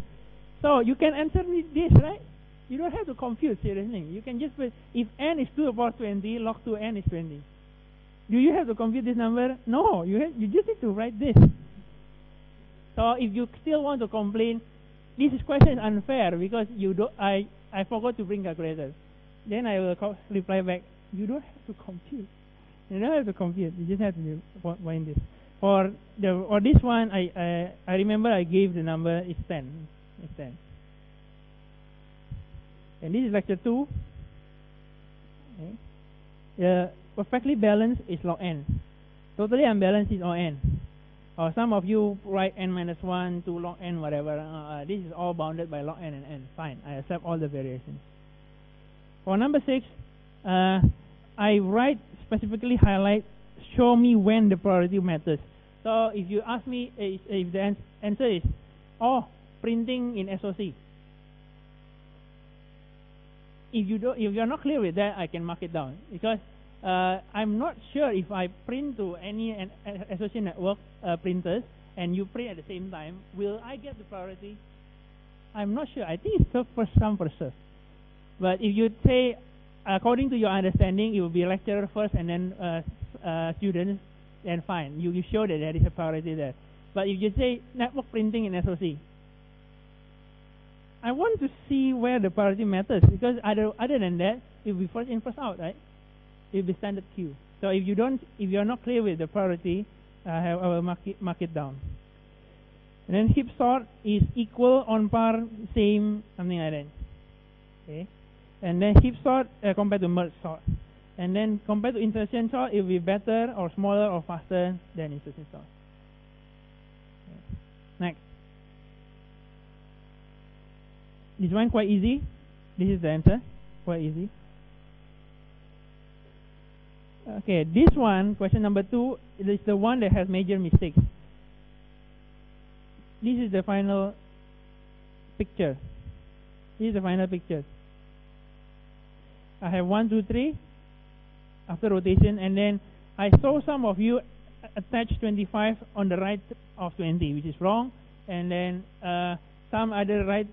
So you can answer me this, right? You don't have to compute, seriously. You can just put, if n is 2 to the power 20, log 2n is 20. Do you have to compute this number? No, you just need to write this. So if you still want to complain, this question is unfair because I forgot to bring calculator. Then I will reply back, you don't have to compute. You don't have to compute. You just have to find this. For this one, I remember I gave the number is 10. It's 10. And this is lecture 2. Okay. The perfectly balanced is log n. Totally unbalanced is O n. Or some of you write n minus 1 to log n whatever. This is all bounded by log n and n. Fine, I accept all the variations. For number 6, I write specifically highlight, show me when the priority matters. So if you ask me if the answer is, printing in SOC. If you're not clear with that, I can mark it down, because I'm not sure if I print to any SOC network printers and you print at the same time, will I get the priority? I'm not sure. I think it's first come, first serve. But if you say, according to your understanding, it will be lecturer first and then students, then fine. You show that there is a priority there. But if you say network printing in SOC, I want to see where the priority matters, because other than that, it will be first in, first out, right? It will be standard queue. So if you're not clear with the priority, I will mark it down. And then heap sort is equal, on par, same, something like that. Okay. And then heap sort compared to merge sort. And then compared to insertion sort, it will be better or smaller or faster than insertion sort. Okay. Next. This one quite easy. This is the answer. Quite easy. Okay, this one, question number 2, is the one that has major mistakes. This is the final picture. This is the final picture. I have 1, 2, 3 after rotation, and then I saw some of you attach 25 on the right of 20, which is wrong, and then some other right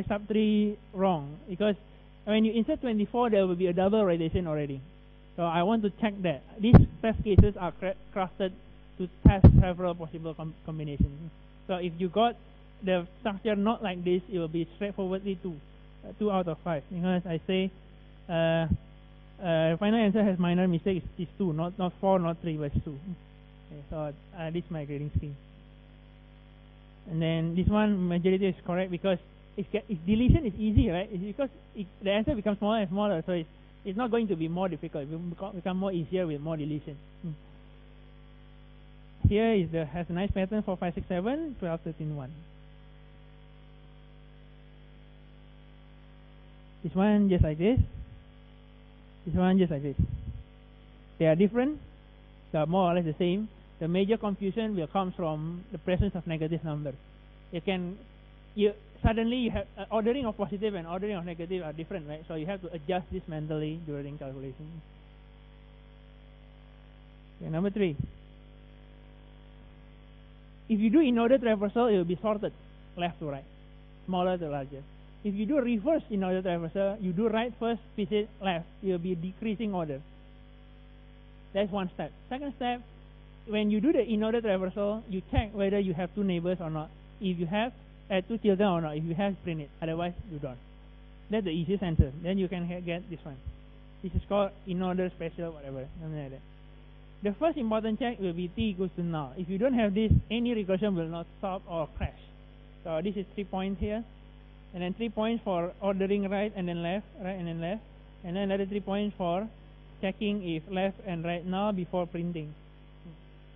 sub 3 wrong, because when you insert 24, there will be a double rotation already. So I want to check that. These test cases are crafted to test several possible combinations. So if you got the structure not like this, it will be straightforwardly 2 out of 5. Because I say final answer has minor mistakes, is 2, not 4, not 3, but 2. Okay, so this is my grading scheme. And then this one, majority is correct, because if deletion is easy, right? It's because the answer becomes smaller and smaller, so it's not going to be more difficult. It will become more easier with more deletion. Here has a nice pattern for 5, 6, 7, 12, 13, 1. This one just like this. This one just like this. They are different. They are more or less the same. The major confusion will come from the presence of negative numbers. Suddenly you have ordering of positive and ordering of negative are different, right? So you have to adjust this mentally during calculation. Okay, number 3. If you do in-order traversal, it will be sorted left to right, smaller to larger. If you do reverse in-order traversal, you do right first, visit left. It will be decreasing order. That's one step. Second step, when you do the in-order traversal, you check whether you have 2 neighbors or not. If you have, 2 children or not. If you have, print it. Otherwise, you don't. That's the easiest answer. Then you can get this one. This is called in-order special, whatever, something like that. The first important check will be t equals to null. If you don't have this, any recursion will not stop or crash. So this is 3 points here, and then 3 points for ordering right and then left, right and then left, and then another 3 points for checking if left and right null before printing.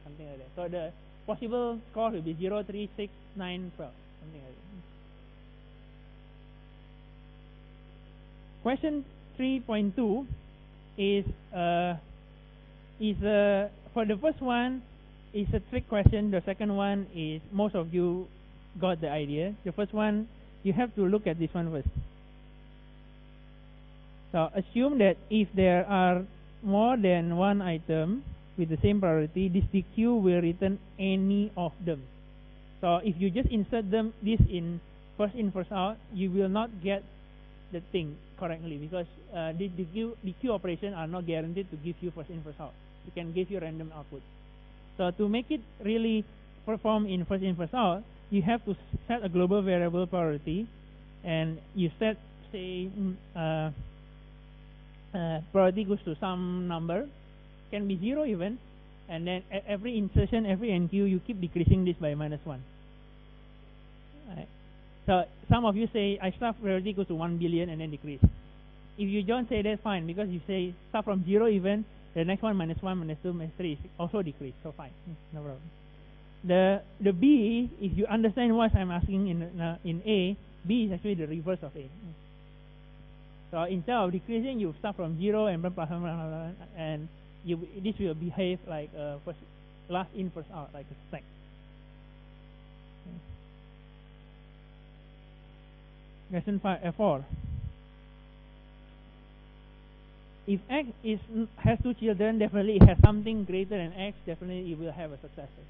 Something like that. So the possible score will be 0, 3, 6, 9, 12. Something like that. Question 3.2 is for the first one is a trick question. The second one is most of you got the idea. The first one, you have to look at this one first. So assume that if there are more than one item with the same priority, this DQ will return any of them. So if you just insert this in, first out, you will not get the thing correctly, because the DQ operation are not guaranteed to give you first in, first out. It can give you random output. So to make it really perform in, first out, you have to set a global variable priority, and you set, say, priority equals to some number, can be 0 even, and then every insertion, every NQ, you keep decreasing this by -1. Right. So some of you say, I start priority equals to 1 billion and then decrease. If you don't say that, fine, because you say start from 0 even, the next one -1, -2, -3 is also decrease, so fine, no problem. The B, if you understand what I'm asking in A, B is actually the reverse of A. So instead of decreasing, you start from 0 and blah, blah, blah, blah, blah, and this will behave like last in, first out, like a stack. Question 4. If X has 2 children, definitely it has something greater than X, definitely it will have a successor.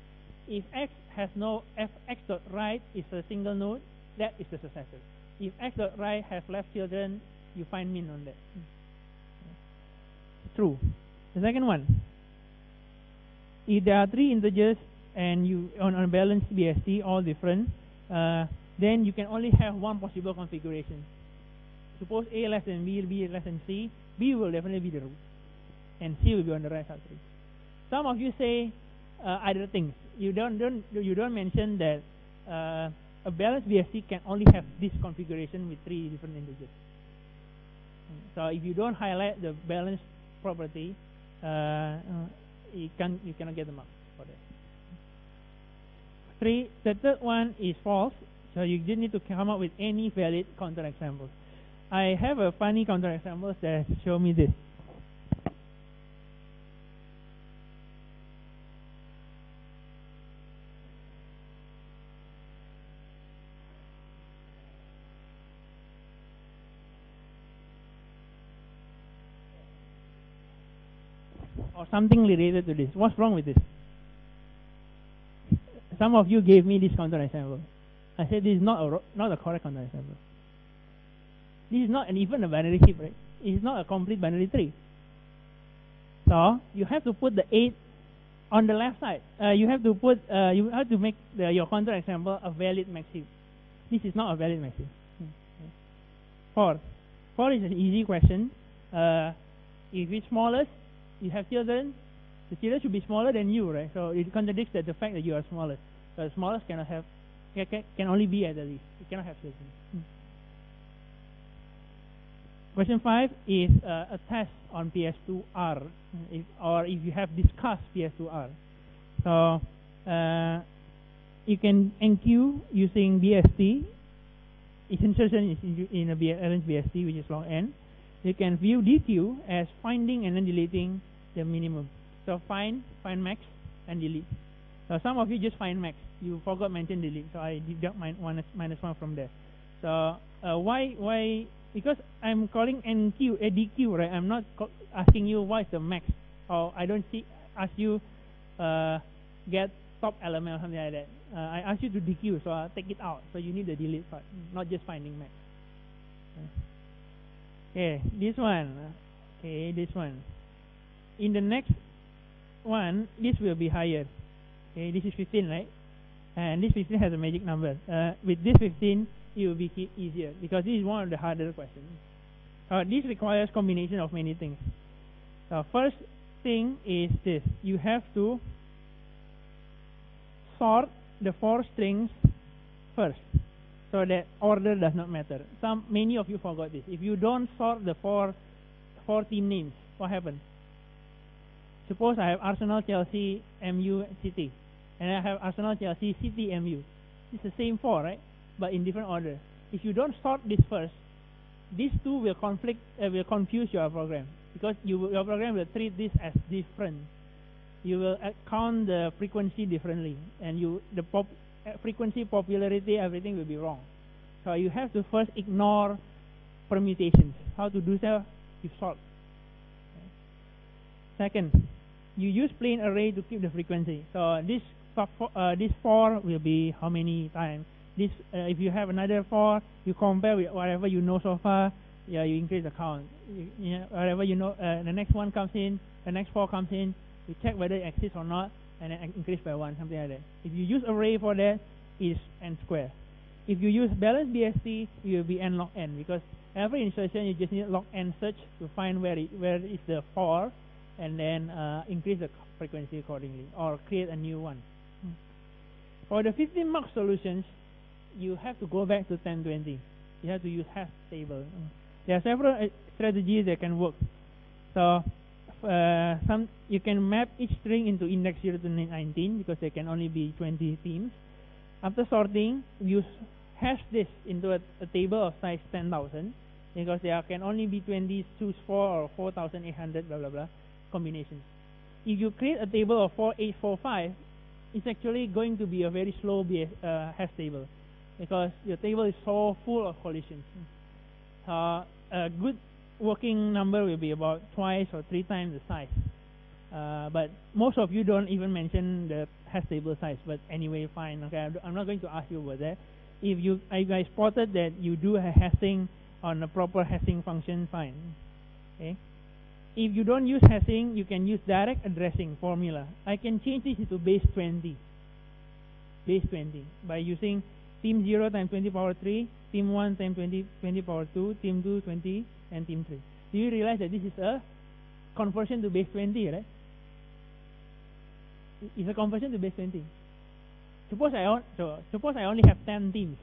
If X has no X dot right is a single node, that is the successor. If X dot right has left children, you find min on that. True. The second one, if there are 3 integers and you on a balanced BST, all different, then you can only have one possible configuration. Suppose A less than B, B less than C, B will definitely be the root, and C will be on the right side. Some of you say other things. You don't mention that a balanced BST can only have this configuration with 3 different integers. So if you don't highlight the balance property, you cannot get the mark for that. 3. The third one is false. So you just need to come up with any valid counterexamples. I have a funny counterexample that show me this. Or something related to this. What's wrong with this? Some of you gave me this counterexample. I said this is not a correct counterexample. This is not even a binary heap, right? It is not a complete binary tree. So you have to put the 8 on the left side. You have to make your counterexample a valid max heap. This is not a valid max heap. 4. 4 is an easy question. If it's smallest, you have children. The children should be smaller than you, right? So it contradicts the fact that you are smallest. The smallest can only be at the least. You cannot have children. Question 5 is a test on PS2R, or if you have discussed PS2R. So you can enqueue using BST. Its insertion is in a arranged BST, which is log n. You can view DQ as finding and then deleting the minimum. So find max, and delete. So some of you just find max. You forgot mention delete, so I deduct minus 1 from there. So why? Because I'm calling NQ a DQ, right? I'm not asking you what is the max, or I don't ask you get top element or something like that. I ask you to DQ, so I'll take it out. So you need the delete part, not just finding max. Okay, this one. Okay, this one. In the next one, this will be higher. Okay, this is 15, right? And this 15 has a magic number. With this 15, it will be easier because this is one of the harder questions. This requires combination of many things. First thing is this: you have to sort the 4 strings first, so that order does not matter. Many of you forgot this. If you don't sort the four team names, what happens? Suppose I have Arsenal, Chelsea, MU, City, and I have Arsenal, Chelsea, City, MU. It's the same 4, right? But in different order. If you don't sort this first, these two will confuse your program, because your program will treat this as different. You will count the frequency differently, and frequency, popularity, everything will be wrong. So you have to first ignore permutations. How to do so? You sort. Second, you use plain array to keep the frequency. So this 4 will be how many times? This if you have another 4, you compare with whatever you know so far. Yeah, you increase the count. Whatever you know, the next one comes in, the next 4 comes in. You check whether it exists or not, and then increase by 1, something like that. If you use array for that, it's n square. If you use balanced BST, it will be n log n, because every insertion you just need log n search to find where is the 4, and then increase the frequency accordingly, or create a new one. For the 15 mark solutions, you have to go back to 1020. You have to use hash table. There are several strategies that can work. So you can map each string into index 0 to 19 because there can only be 20 themes. After sorting, you hash this into a table of size 10,000 because there can only be 20 choose 4 or 4,800 blah blah blah combinations. If you create a table of 4845, it's actually going to be a very slow hash table because your table is so full of collisions. A good working number will be about twice or 3 times the size. But most of you don't even mention the hash table size. But anyway, fine. Okay, I'm not going to ask you about that. If you guys spotted that you do a hashing on a proper hashing function, fine. Okay. If you don't use hashing, you can use direct addressing formula. I can change this into base 20. Base 20 by using team 0 times 20 power 3, team 1 times 20 power 2, team 2 20, and team 3. Do you realize that this is a conversion to base 20, right? It's a conversion to base 20. Suppose I only have 10 teams.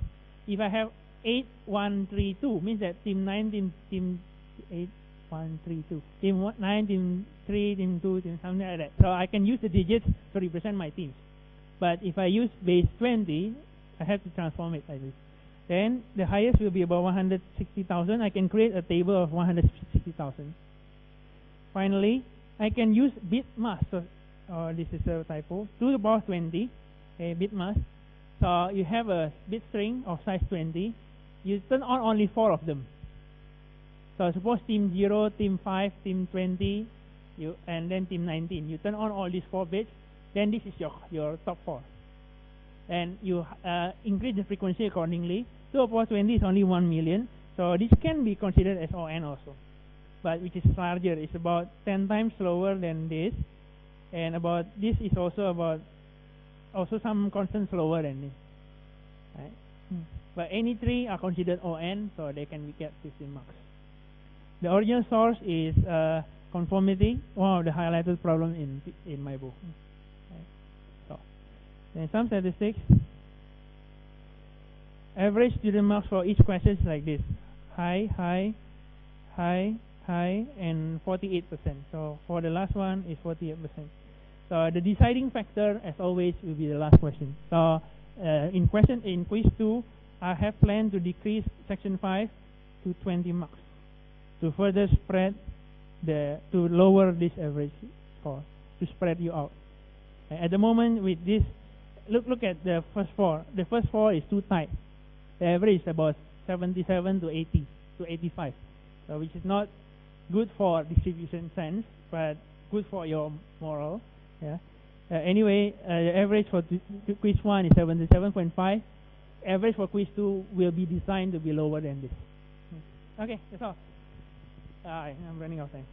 If I have 8, 1, 3, 2, means that team 9, team 8, 1, 3, 2, team 9, team 3, team 2, team something like that. So I can use the digits to represent my teams. But if I use base 20, I have to transform it like this. Then the highest will be about 160,000. I can create a table of 160,000. Finally, I can use bit mask. So this is a typo. To the power 20, bit mask. So you have a bit string of size 20. You turn on only 4 of them. So suppose team 0, team 5, team 20, and then team 19. You turn on all these 4 bits. Then this is your top 4. And you increase the frequency accordingly. 2 to the power 20 is only 1 million. So this can be considered as ON also. But which is larger. It's about 10 times slower than this. And about this is also some constant slower than this. Right? But any 3 are considered ON, so they can be kept 15 marks. The original source is conformity, one of the highlighted problems in my book. Right. So, then some statistics. Average student marks for each question is like this: high, high, high, high, and 48%. So for the last one is 48%. So the deciding factor, as always, will be the last question. So in quiz 2, I have planned to decrease section 5 to 20 marks to further spread to lower this average score, to spread you out. At the moment with this, look at the first 4. The first 4 is too tight. The average is about 77 to 80 to 85, so which is not good for distribution sense, but good for your moral. Yeah. Anyway, the average for quiz 1 is 77.5. Average for quiz 2 will be designed to be lower than this. Okay, that's all. I'm running out of time.